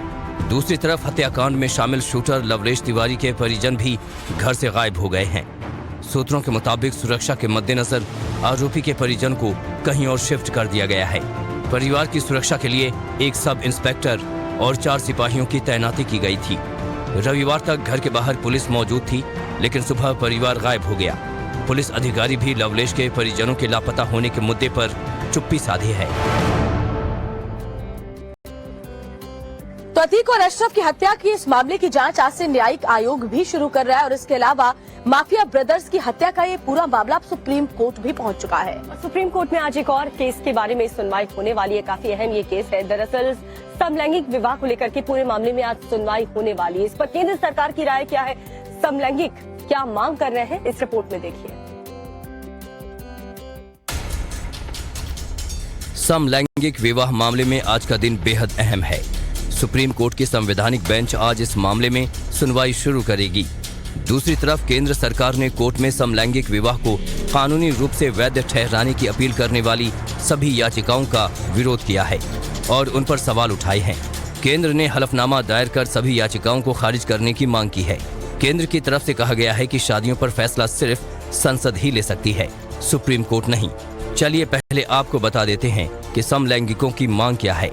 दूसरी तरफ हत्याकांड में शामिल शूटर लवलेश तिवारी के परिजन भी घर से गायब हो गए हैं। सूत्रों के मुताबिक सुरक्षा के मद्देनजर आरोपी के परिजन को कहीं और शिफ्ट कर दिया गया है। परिवार की सुरक्षा के लिए एक सब इंस्पेक्टर और 4 सिपाहियों की तैनाती की गई थी। रविवार तक घर के बाहर पुलिस मौजूद थी, लेकिन सुबह परिवार गायब हो गया। पुलिस अधिकारी भी लवलेश के परिजनों के लापता होने के मुद्दे पर चुप्पी साधी है। तो अतीक और अशरफ की हत्या की इस मामले की जांच आज से न्यायिक आयोग भी शुरू कर रहा है और इसके अलावा माफिया ब्रदर्स की हत्या का ये पूरा मामला सुप्रीम कोर्ट भी पहुंच चुका है। सुप्रीम कोर्ट में आज एक और केस के बारे में सुनवाई होने वाली है। काफी अहम ये केस है। दरअसल समलैंगिक विवाह को लेकर के पूरे मामले में आज सुनवाई होने वाली है। इस पर केंद्र सरकार की राय क्या है, समलैंगिक क्या मांग कर रहे हैं, इस रिपोर्ट में देखिए। समलैंगिक विवाह मामले में आज का दिन बेहद अहम है। सुप्रीम कोर्ट की संवैधानिक बेंच आज इस मामले में सुनवाई शुरू करेगी। दूसरी तरफ केंद्र सरकार ने कोर्ट में समलैंगिक विवाह को कानूनी रूप से वैध ठहराने की अपील करने वाली सभी याचिकाओं का विरोध किया है और उन पर सवाल उठाए हैं। केंद्र ने हलफनामा दायर कर सभी याचिकाओं को खारिज करने की मांग की है। केंद्र की तरफ से कहा गया है कि शादियों पर फैसला सिर्फ संसद ही ले सकती है, सुप्रीम कोर्ट नहीं। चलिए पहले आपको बता देते हैं कि समलैंगिकों की मांग क्या है।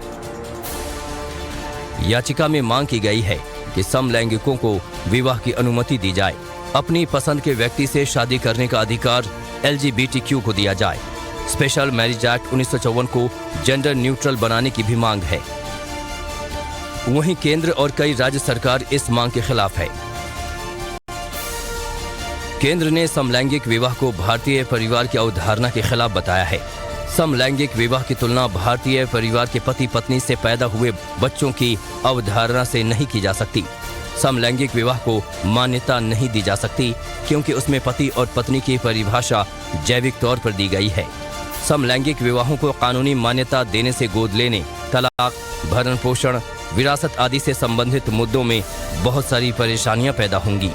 याचिका में मांग की गई है कि समलैंगिकों को विवाह की अनुमति दी जाए, अपनी पसंद के व्यक्ति से शादी करने का अधिकार LGBTQ को दिया जाए। स्पेशल मैरिज एक्ट 1954 को जेंडर न्यूट्रल बनाने की भी मांग है। वहीं केंद्र और कई राज्य सरकार इस मांग के खिलाफ है। केंद्र ने समलैंगिक विवाह को भारतीय परिवार की अवधारणा के खिलाफ बताया है। समलैंगिक विवाह की तुलना भारतीय परिवार के पति पत्नी से पैदा हुए बच्चों की अवधारणा से नहीं की जा सकती। समलैंगिक विवाह को मान्यता नहीं दी जा सकती क्योंकि उसमें पति और पत्नी की परिभाषा जैविक तौर पर दी गई है। समलैंगिक विवाहों को कानूनी मान्यता देने से गोद लेने, तलाक, भरण पोषण, विरासत आदि से संबंधित मुद्दों में बहुत सारी परेशानियां पैदा होंगी।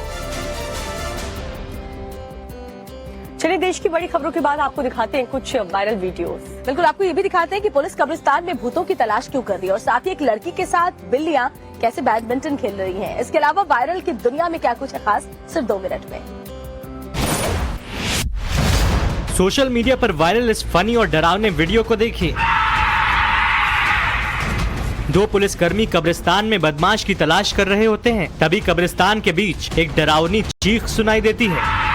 चलिए देश की बड़ी खबरों के बाद आपको दिखाते हैं कुछ वायरल वीडियोस। बिल्कुल, आपको ये भी दिखाते हैं कि पुलिस कब्रिस्तान में भूतों की तलाश क्यों कर रही है और साथ ही एक लड़की के साथ बिल्लियां कैसे बैडमिंटन खेल रही हैं। इसके अलावा वायरल की दुनिया में क्या कुछ है खास, सिर्फ 2 मिनट में। सोशल मीडिया पर वायरल इस फनी और डरावने वीडियो को देखिए। 2 पुलिसकर्मी कब्रिस्तान में बदमाश की तलाश कर रहे होते हैं, तभी कब्रिस्तान के बीच एक डरावनी चीख सुनाई देती है,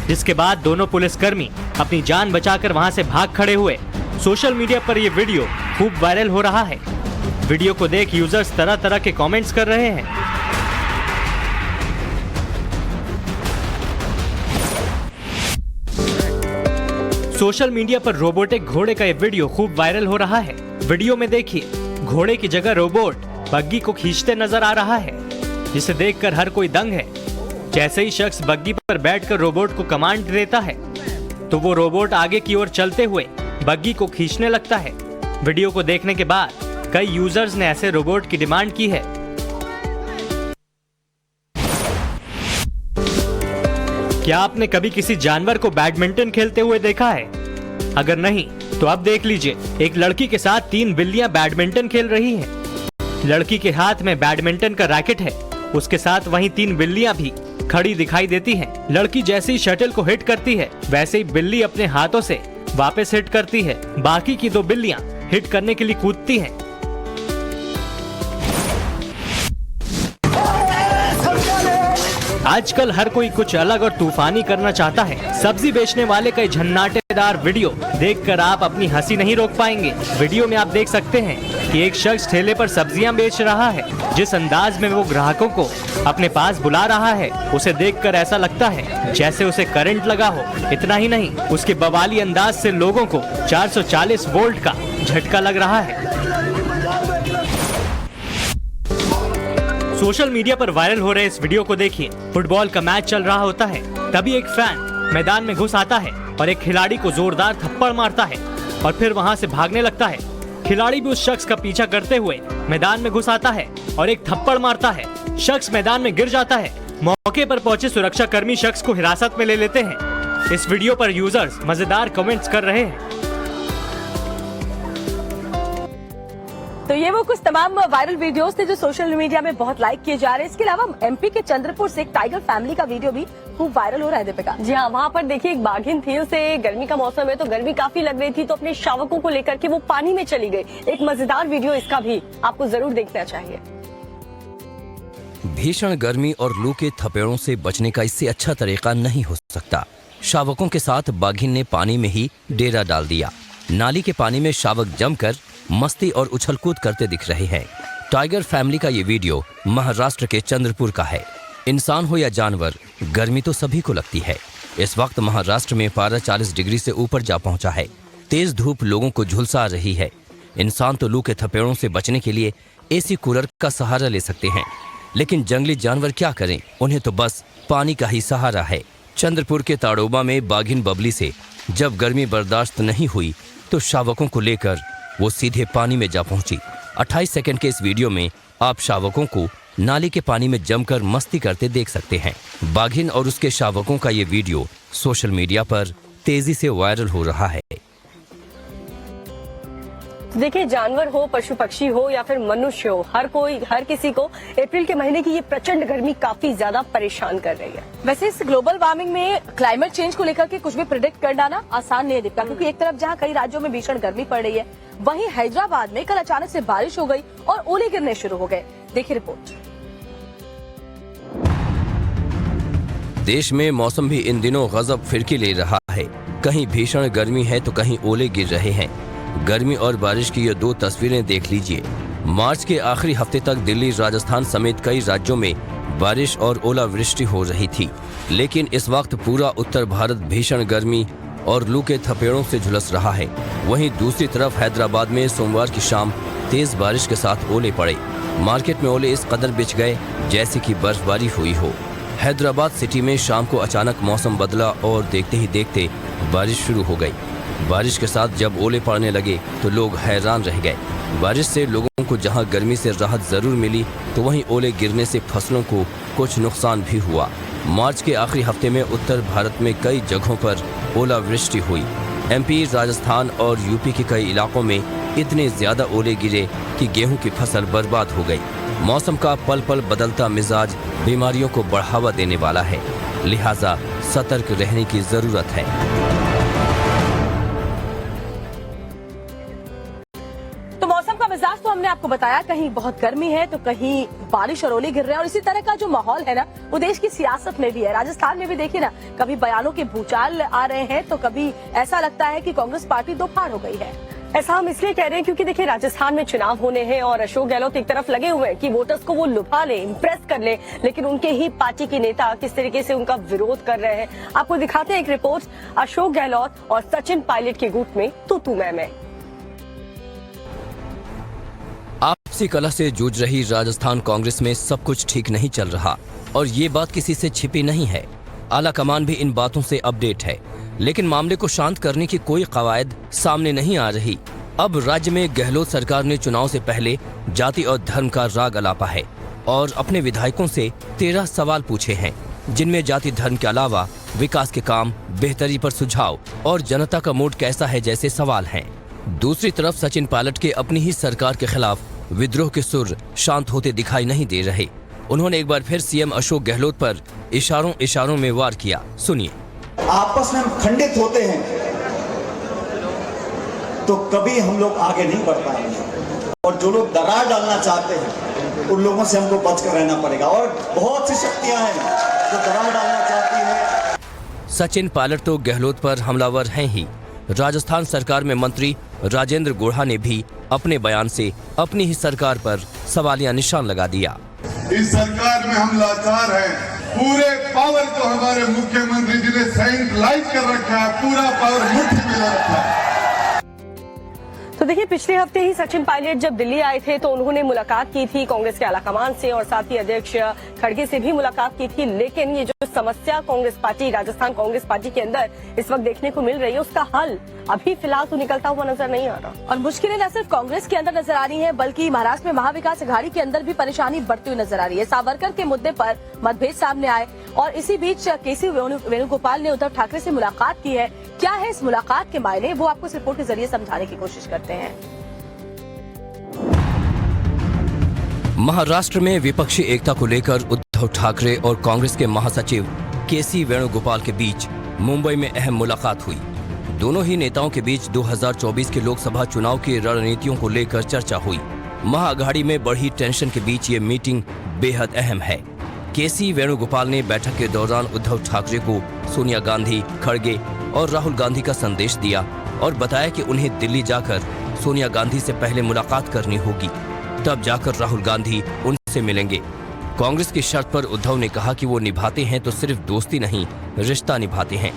जिसके बाद दोनों पुलिसकर्मी अपनी जान बचाकर वहां से भाग खड़े हुए। सोशल मीडिया पर यह वीडियो खूब वायरल हो रहा है। वीडियो को देख यूजर्स तरह तरह के कमेंट्स कर रहे हैं। सोशल मीडिया पर रोबोटिक घोड़े का यह वीडियो खूब वायरल हो रहा है। वीडियो में देखिए, घोड़े की जगह रोबोट बग्गी को खींचते नजर आ रहा है, जिसे देखकर हर कोई दंग है। जैसे ही शख्स बग्गी पर बैठकर रोबोट को कमांड देता है तो वो रोबोट आगे की ओर चलते हुए बग्गी को खींचने लगता है। वीडियो को देखने के बाद कई यूजर्स ने ऐसे रोबोट की डिमांड की है। क्या आपने कभी किसी जानवर को बैडमिंटन खेलते हुए देखा है? अगर नहीं तो अब देख लीजिए, एक लड़की के साथ 3 बिल्लियां बैडमिंटन खेल रही हैं। लड़की के हाथ में बैडमिंटन का रैकेट है, उसके साथ वहीं 3 बिल्लियां भी खड़ी दिखाई देती हैं। लड़की जैसे ही शटल को हिट करती है, वैसे ही बिल्ली अपने हाथों से वापस हिट करती है। बाकी की 2 बिल्लियां हिट करने के लिए कूदती हैं। आजकल हर कोई कुछ अलग और तूफानी करना चाहता है। सब्जी बेचने वाले का झन्नाटेदार वीडियो देखकर आप अपनी हंसी नहीं रोक पाएंगे। वीडियो में आप देख सकते हैं कि एक शख्स ठेले पर सब्जियां बेच रहा है। जिस अंदाज में वो ग्राहकों को अपने पास बुला रहा है, उसे देखकर ऐसा लगता है जैसे उसे करंट लगा हो। इतना ही नहीं, उसके बवाली अंदाज से लोगों को 440 वोल्ट का झटका लग रहा है। सोशल मीडिया पर वायरल हो रहे इस वीडियो को देखिए। फुटबॉल का मैच चल रहा होता है, तभी एक फैन मैदान में घुस आता है और एक खिलाड़ी को जोरदार थप्पड़ मारता है और फिर वहां से भागने लगता है। खिलाड़ी भी उस शख्स का पीछा करते हुए मैदान में घुस आता है और एक थप्पड़ मारता है। शख्स मैदान में गिर जाता है। मौके पर पहुंचे सुरक्षा कर्मी शख्स को हिरासत में ले लेते हैं। इस वीडियो पर यूजर्स मजेदार कमेंट्स कर रहे हैं। तो ये वो कुछ तमाम वायरल वीडियोस थे जो सोशल मीडिया में बहुत लाइक किए जा रहे हैं। इसके अलावा एमपी के चंद्रपुर से एक टाइगर फैमिली का वीडियो भी खूब वायरल हो रहा है दीपिका। जी हाँ, वहाँ पर देखिए एक बाघिन थी, उसे गर्मी का मौसम है तो गर्मी काफी लग रही थी, तो अपने शावकों को लेकर के वो पानी में चली गई। एक मजेदार वीडियो इसका भी आपको जरूर देखना चाहिए। भीषण गर्मी और लू के थपेड़ों से बचने का इससे अच्छा तरीका नहीं हो सकता। शावकों के साथ बाघिन ने पानी में ही डेरा डाल दिया। नाली के पानी में शावक जमकर मस्ती और उछलकूद करते दिख रहे हैं। टाइगर फैमिली का ये वीडियो महाराष्ट्र के चंद्रपुर का है। इंसान हो या जानवर, गर्मी तो सभी को लगती है। इस वक्त महाराष्ट्र में पारा 40 डिग्री से ऊपर जा पहुंचा है। तेज धूप लोगों को झुलसा रही है। इंसान तो लू के थपेड़ों से बचने के लिए एसी कूलर का सहारा ले सकते हैं, लेकिन जंगली जानवर क्या करें? उन्हें तो बस पानी का ही सहारा है। चंद्रपुर के ताड़ोबा में बाघिन बबली से जब गर्मी बर्दाश्त नहीं हुई तो शावकों को लेकर वो सीधे पानी में जा पहुंची। 28 सेकंड के इस वीडियो में आप शावकों को नाली के पानी में जमकर मस्ती करते देख सकते हैं। बाघिन और उसके शावकों का ये वीडियो सोशल मीडिया पर तेजी से वायरल हो रहा है। देखिए, जानवर हो, पशु पक्षी हो या फिर मनुष्य हो, हर किसी को अप्रैल के महीने की ये प्रचंड गर्मी काफी ज्यादा परेशान कर रही है। वैसे इस ग्लोबल वार्मिंग में क्लाइमेट चेंज को लेकर के कुछ भी प्रिडिक्ट करना ना आसान नहीं है दीपिका, क्योंकि एक तरफ जहाँ कई राज्यों में भीषण गर्मी पड़ रही है, वहीं हैदराबाद में कल अचानक से बारिश हो गई और ओले गिरने शुरू हो गए। देखिए रिपोर्ट। देश में मौसम भी इन दिनों गजब फिरकी ले रहा है। कहीं भीषण गर्मी है तो कहीं ओले गिर रहे हैं। गर्मी और बारिश की ये 2 तस्वीरें देख लीजिए। मार्च के आखिरी हफ्ते तक दिल्ली, राजस्थान समेत कई राज्यों में बारिश और ओलावृष्टि हो रही थी, लेकिन इस वक्त पूरा उत्तर भारत भीषण गर्मी और लू के थपेड़ों से झुलस रहा है। वहीं दूसरी तरफ हैदराबाद में सोमवार की शाम तेज बारिश के साथ ओले पड़े। मार्केट में ओले इस कदर बिछ गए जैसे कि बर्फबारी हुई हो। हैदराबाद सिटी में शाम को अचानक मौसम बदला और देखते ही देखते बारिश शुरू हो गई। बारिश के साथ जब ओले पड़ने लगे तो लोग हैरान रह गए। बारिश से लोगों को जहां गर्मी से राहत जरूर मिली, तो वहीं ओले गिरने से फसलों को कुछ नुकसान भी हुआ। मार्च के आखिरी हफ्ते में उत्तर भारत में कई जगहों पर ओलावृष्टि हुई। एमपी, राजस्थान और यूपी के कई इलाकों में इतने ज्यादा ओले गिरे कि गेहूं की फसल बर्बाद हो गई। मौसम का पल पल बदलता मिजाज बीमारियों को बढ़ावा देने वाला है, लिहाजा सतर्क रहने की जरूरत है। तो मौसम का मिजाज तो हमने आपको बताया, कहीं बहुत गर्मी है तो कहीं बारिश और ओले गिर रहे हैं, और इसी तरह का जो माहौल है ना वो देश की सियासत में भी है। राजस्थान में भी देखिए ना, कभी बयानों के भूचाल आ रहे हैं तो कभी ऐसा लगता है कि कांग्रेस पार्टी दो फाड़ हो गई है। ऐसा हम इसलिए कह रहे हैं क्योंकि देखिए राजस्थान में चुनाव होने हैं और अशोक गहलोत एक तरफ लगे हुए हैं कि वोटर्स को वो लुभा ले, इम्प्रेस कर ले, लेकिन उनके ही पार्टी के नेता किस तरीके से उनका विरोध कर रहे हैं। आपको दिखाते हैं एक रिपोर्ट, अशोक गहलोत और सचिन पायलट के गुट में तू मैं। आपसी कलह से जूझ रही राजस्थान कांग्रेस में सब कुछ ठीक नहीं चल रहा और ये बात किसी से छिपी नहीं है। आला कमान भी इन बातों से अपडेट है। लेकिन मामले को शांत करने की कोई कवायद सामने नहीं आ रही। अब राज्य में गहलोत सरकार ने चुनाव से पहले जाति और धर्म का राग अलापा है और अपने विधायकों से 13 सवाल पूछे हैं, जिनमें जाति धर्म के अलावा विकास के काम, बेहतरी पर सुझाव और जनता का मूड कैसा है जैसे सवाल हैं। दूसरी तरफ सचिन पायलट के अपनी ही सरकार के खिलाफ विद्रोह के सुर शांत होते दिखाई नहीं दे रहे। उन्होंने एक बार फिर सीएम अशोक गहलोत पर इशारों में वार किया। सुनिए। आपस में हम खंडित होते हैं तो कभी हम लोग आगे नहीं बढ़ पाएंगे, और जो लोग दरार डालना चाहते हैं उन लोगों से हमको बचकर रहना पड़ेगा। और बहुत सी शक्तियां हैं जो दरार डालना चाहती हैं। सचिन पायलट तो गहलोत पर हमलावर हैं ही। राजस्थान सरकार में मंत्री राजेंद्र गुढ़ा ने भी अपने बयान से अपनी ही सरकार पर सवालिया निशान लगा दिया। इस सरकार में हम लाचार हैं। पूरे पावर को हमारे मुख्यमंत्री जी ने सेंट्रलाइज कर रखा है, पूरा पावर मुट्ठी में रखा है। तो देखिए, पिछले हफ्ते ही सचिन पायलट जब दिल्ली आए थे तो उन्होंने मुलाकात की थी कांग्रेस के आलाकमान से और साथ ही अध्यक्ष खड़गे से भी मुलाकात की थी। लेकिन ये जो समस्या कांग्रेस पार्टी, राजस्थान कांग्रेस पार्टी के अंदर इस वक्त देखने को मिल रही है, उसका हल अभी फिलहाल तो निकलता हुआ नजर नहीं आ रहा। और मुश्किलें न सिर्फ कांग्रेस के अंदर नजर आ रही हैं, बल्कि महाराष्ट्र में महाविकास अघाड़ी के अंदर भी परेशानी बढ़ती हुई नजर आ रही है। सावरकर के मुद्दे पर मतभेद सामने आए और इसी बीच केसी वेणुगोपाल ने उद्धव ठाकरे से मुलाकात की है। क्या है इस मुलाकात के मायने, वो आपको इस रिपोर्ट के जरिए समझाने की कोशिश करते हैं। महाराष्ट्र में विपक्षी एकता को लेकर उद्धव ठाकरे और कांग्रेस के महासचिव केसी वेणुगोपाल के बीच मुंबई में अहम मुलाकात हुई। दोनों ही नेताओं के बीच 2024 के लोकसभा चुनाव की रणनीतियों को लेकर चर्चा हुई। महाअघाड़ी में बढ़ी टेंशन के बीच ये मीटिंग बेहद अहम है। केसी वेणुगोपाल ने बैठक के दौरान उद्धव ठाकरे को सोनिया गांधी, खड़गे और राहुल गांधी का संदेश दिया और बताया कि उन्हें दिल्ली जाकर सोनिया गांधी से पहले मुलाकात करनी होगी, तब जाकर राहुल गांधी उनसे मिलेंगे। कांग्रेस की शर्त पर उद्धव ने कहा कि वो निभाते हैं तो सिर्फ दोस्ती नहीं, रिश्ता निभाते हैं।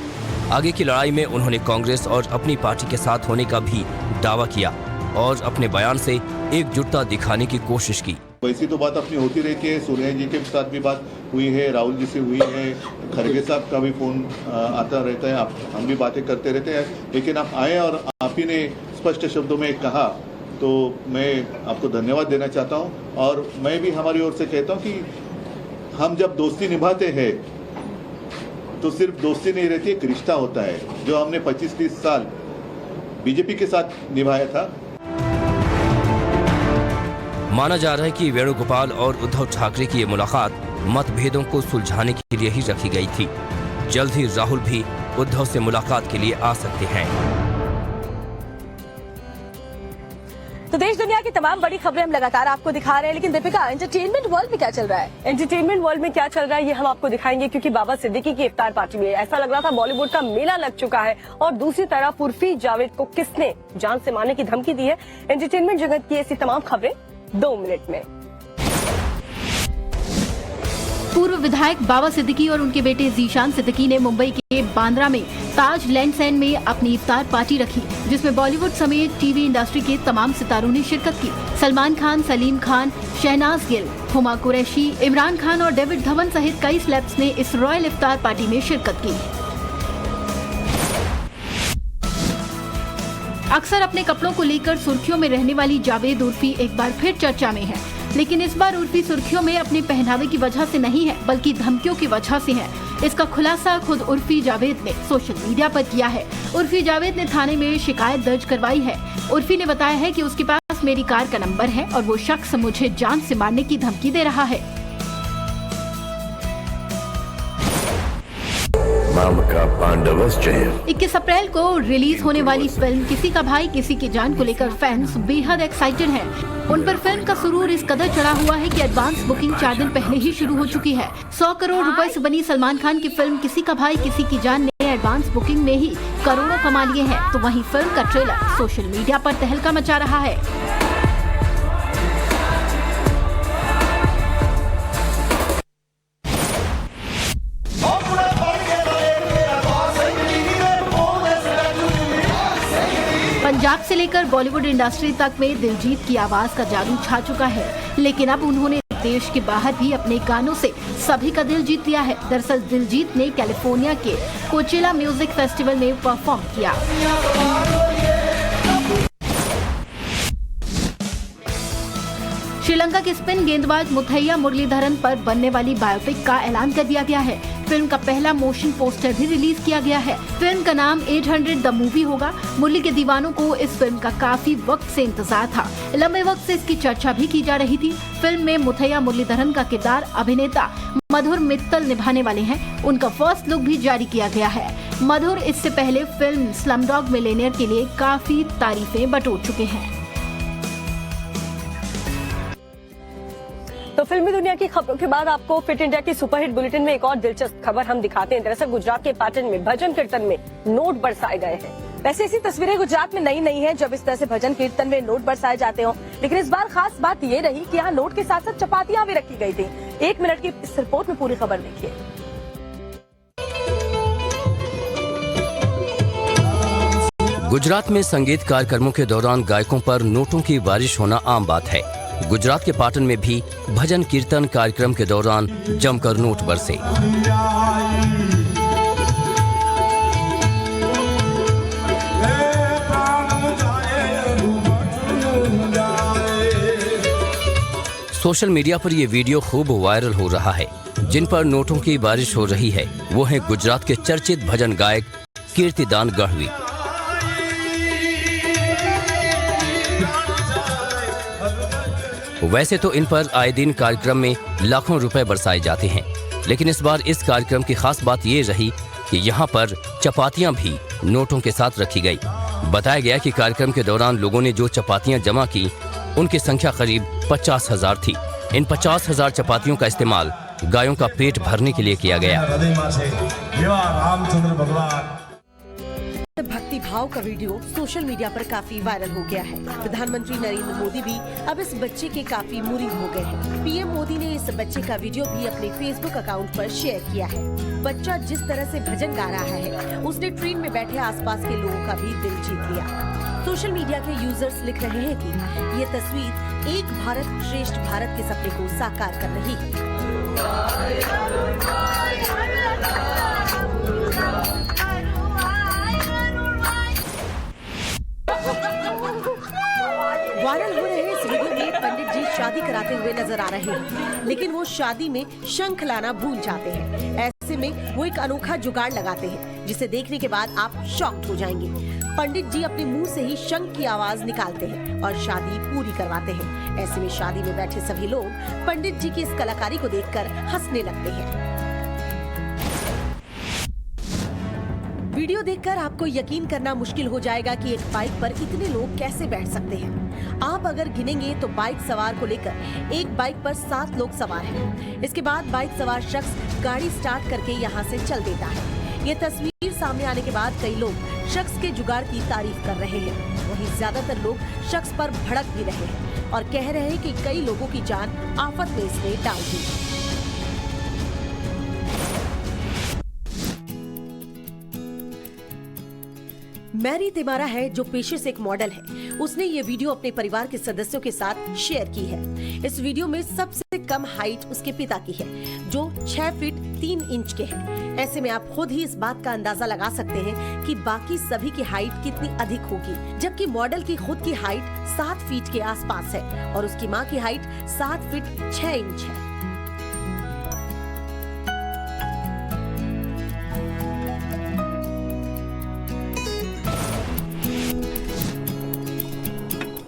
आगे की लड़ाई में उन्होंने कांग्रेस और अपनी पार्टी के साथ होने का भी दावा किया और अपने बयान से एकजुटता दिखाने की कोशिश की। वैसी तो बात अपनी होती रहती है। सोनिया जी के साथ भी बात हुई है, राहुल जी से हुई है, खड़गे साहब का भी फोन आता रहता है, हम भी बातें करते रहते हैं। लेकिन आप आए और आप ही ने स्पष्ट शब्दों में कहा तो मैं आपको धन्यवाद देना चाहता हूं। और मैं भी हमारी ओर से कहता हूं कि हम जब दोस्ती निभाते हैं तो सिर्फ दोस्ती नहीं रहती, एक रिश्ता होता है, जो हमने 25-30 साल बीजेपी के साथ निभाया था। माना जा रहा है कि वेणुगोपाल और उद्धव ठाकरे की ये मुलाकात मतभेदों को सुलझाने के लिए ही रखी गई थी। जल्द ही राहुल भी उद्धव से मुलाकात के लिए आ सकते हैं। तो देश दुनिया की तमाम बड़ी खबरें हम लगातार आपको दिखा रहे हैं, लेकिन दीपिका, एंटरटेनमेंट वर्ल्ड में क्या चल रहा है? एंटरटेनमेंट वर्ल्ड में क्या चल रहा है ये हम आपको दिखाएंगे, क्योंकि बाबा सिद्दीकी की इफ्तार पार्टी में ऐसा लग रहा था बॉलीवुड का मेला लग चुका है और दूसरी तरफ उर्फी जावेद को किसने जान से मारने की धमकी दी है। एंटरटेनमेंट जगत की ऐसी तमाम खबरें 2 मिनट में। पूर्व विधायक बाबा सिद्दीकी और उनके बेटे जीशान सिद्दीकी ने मुंबई के बांद्रा में ताज लैंड्स एंड में अपनी इफ्तार पार्टी रखी, जिसमें बॉलीवुड समेत टीवी इंडस्ट्री के तमाम सितारों ने शिरकत की। सलमान खान, सलीम खान, शहनाज गिल, हुमा कुरैशी, इमरान खान और डेविड धवन सहित कई सेलेब्स ने इस रॉयल इफ्तार पार्टी में शिरकत की। अक्सर अपने कपड़ों को लेकर सुर्खियों में रहने वाली जावेद उर्फी एक बार फिर चर्चा में है, लेकिन इस बार उर्फी सुर्खियों में अपने पहनावे की वजह से नहीं है, बल्कि धमकियों की वजह से है। इसका खुलासा खुद उर्फी जावेद ने सोशल मीडिया पर किया है। उर्फी जावेद ने थाने में शिकायत दर्ज करवाई है। उर्फी ने बताया है कि उसके पास मेरी कार का नंबर है और वो शख्स मुझे जान से मारने की धमकी दे रहा है। का 21 अप्रैल को रिलीज होने वाली फिल्म किसी का भाई किसी की जान को लेकर फैंस बेहद एक्साइटेड हैं। उन पर फिल्म का सुरूर इस कदर चढ़ा हुआ है कि एडवांस बुकिंग 4 दिन पहले ही शुरू हो चुकी है। 100 करोड़ रुपए से बनी सलमान खान की फिल्म किसी का भाई किसी की जान ने एडवांस बुकिंग में ही करोड़ों कमा लिए हैं, तो वहीं फिल्म का ट्रेलर सोशल मीडिया पर तहलका मचा रहा है। पंजाब से लेकर बॉलीवुड इंडस्ट्री तक में दिलजीत की आवाज का जादू छा चुका है, लेकिन अब उन्होंने देश के बाहर भी अपने गानों से सभी का दिल जीत लिया है। दरअसल दिलजीत ने कैलिफोर्निया के कोचेला म्यूजिक फेस्टिवल में परफॉर्म किया। श्रीलंका के स्पिन गेंदबाज मुथैया मुरलीधरन पर बनने वाली बायोपिक का ऐलान कर दिया गया है। फिल्म का पहला मोशन पोस्टर भी रिलीज किया गया है। फिल्म का नाम 800 द मूवी होगा। मुरली के दीवानों को इस फिल्म का काफी वक्त से इंतजार था। लंबे वक्त से इसकी चर्चा भी की जा रही थी। फिल्म में मुथैया मुरलीधरन का किरदार अभिनेता मधुर मित्तल निभाने वाले हैं। उनका फर्स्ट लुक भी जारी किया गया है। मधुर इससे पहले फिल्म स्लमडॉग मिलियनेयर के लिए काफी तारीफें बटोर चुके हैं। तो फिल्मी दुनिया की खबरों के बाद आपको फिट इंडिया की सुपरहिट बुलेटिन में एक और दिलचस्प खबर हम दिखाते हैं। दरअसल गुजरात के पाटन में भजन कीर्तन में नोट बरसाए गए हैं। वैसे ऐसी तस्वीरें गुजरात में नई नहीं है जब इस तरह से भजन कीर्तन में नोट बरसाए जाते हो, लेकिन इस बार खास बात ये रही कि यहाँ नोट के साथ साथ चपातियां भी रखी गई थी। 1 मिनट की इस रिपोर्ट में पूरी खबर देखिए। गुजरात में संगीत कार्यक्रमों के दौरान गायकों पर नोटों की बारिश होना आम बात है। गुजरात के पाटन में भी भजन कीर्तन कार्यक्रम के दौरान जमकर नोट बरसे। सोशल मीडिया पर ये वीडियो खूब वायरल हो रहा है। जिन पर नोटों की बारिश हो रही है वो हैं गुजरात के चर्चित भजन गायक कीर्तिदान गढ़वी। वैसे तो इन पर आए दिन कार्यक्रम में लाखों रुपए बरसाए जाते हैं, लेकिन इस बार इस कार्यक्रम की खास बात ये रही कि यहाँ पर चपातियां भी नोटों के साथ रखी गई। बताया गया कि कार्यक्रम के दौरान लोगों ने जो चपातियां जमा की उनकी संख्या करीब 50,000 थी। इन 50,000 चपातियों का इस्तेमाल गायों का पेट भरने के लिए किया गया। भक्ति भाव का वीडियो सोशल मीडिया पर काफी वायरल हो गया है। प्रधानमंत्री नरेंद्र मोदी भी अब इस बच्चे के काफी मुरीद हो गए हैं। पीएम मोदी ने इस बच्चे का वीडियो भी अपने फेसबुक अकाउंट पर शेयर किया है। बच्चा जिस तरह से भजन गा रहा है उसने ट्रेन में बैठे आसपास के लोगों का भी दिल जीत लिया। सोशल मीडिया के यूजर्स लिख रहे हैं कि ये तस्वीर एक भारत श्रेष्ठ भारत के सपने को साकार कर रही है। वायरल हो रहे इस वीडियो में पंडित जी शादी कराते हुए नजर आ रहे हैं, लेकिन वो शादी में शंख लाना भूल जाते हैं। ऐसे में वो एक अनोखा जुगाड़ लगाते हैं जिसे देखने के बाद आप शॉक्ड हो जाएंगे। पंडित जी अपने मुंह से ही शंख की आवाज निकालते हैं और शादी पूरी करवाते हैं। ऐसे में शादी में बैठे सभी लोग पंडित जी की इस कलाकारी को देखकर हंसने लगते हैं। वीडियो देखकर आपको यकीन करना मुश्किल हो जाएगा कि एक बाइक पर इतने लोग कैसे बैठ सकते हैं। आप अगर गिनेंगे तो बाइक सवार को लेकर एक बाइक पर 7 लोग सवार हैं। इसके बाद बाइक सवार शख्स गाड़ी स्टार्ट करके यहाँ से चल देता है। ये तस्वीर सामने आने के बाद कई लोग शख्स के जुगाड़ की तारीफ कर रहे हैं। वहीं ज्यादातर लोग शख्स पर भड़क भी रहे हैं और कह रहे हैं कि कई लोगों की जान आफत में इसने डाल दी। मैरी तिमारा है जो पेशे से एक मॉडल है। उसने ये वीडियो अपने परिवार के सदस्यों के साथ शेयर की है। इस वीडियो में सबसे कम हाइट उसके पिता की है जो 6 फीट 3 इंच के हैं। ऐसे में आप खुद ही इस बात का अंदाजा लगा सकते हैं कि बाकी सभी की हाइट कितनी अधिक होगी, जबकि मॉडल की खुद की हाइट 7 फीट के आसपास है और उसकी माँ की हाइट 7 फीट 6 इंच है।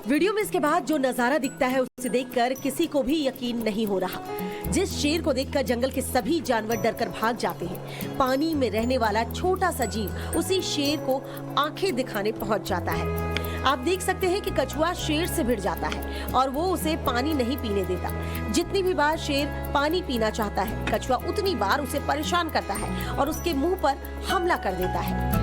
वीडियो में इसके बाद जो नजारा दिखता है उसे देखकर किसी को भी यकीन नहीं हो रहा। जिस शेर को देखकर जंगल के सभी जानवर डरकर भाग जाते हैं, पानी में रहने वाला छोटा सा जीव उसी शेर को आंखें दिखाने पहुंच जाता है। आप देख सकते हैं कि कछुआ शेर से भिड़ जाता है और वो उसे पानी नहीं पीने देता। जितनी भी बार शेर पानी पीना चाहता है, कछुआ उतनी बार उसे परेशान करता है और उसके मुंह पर हमला कर देता है।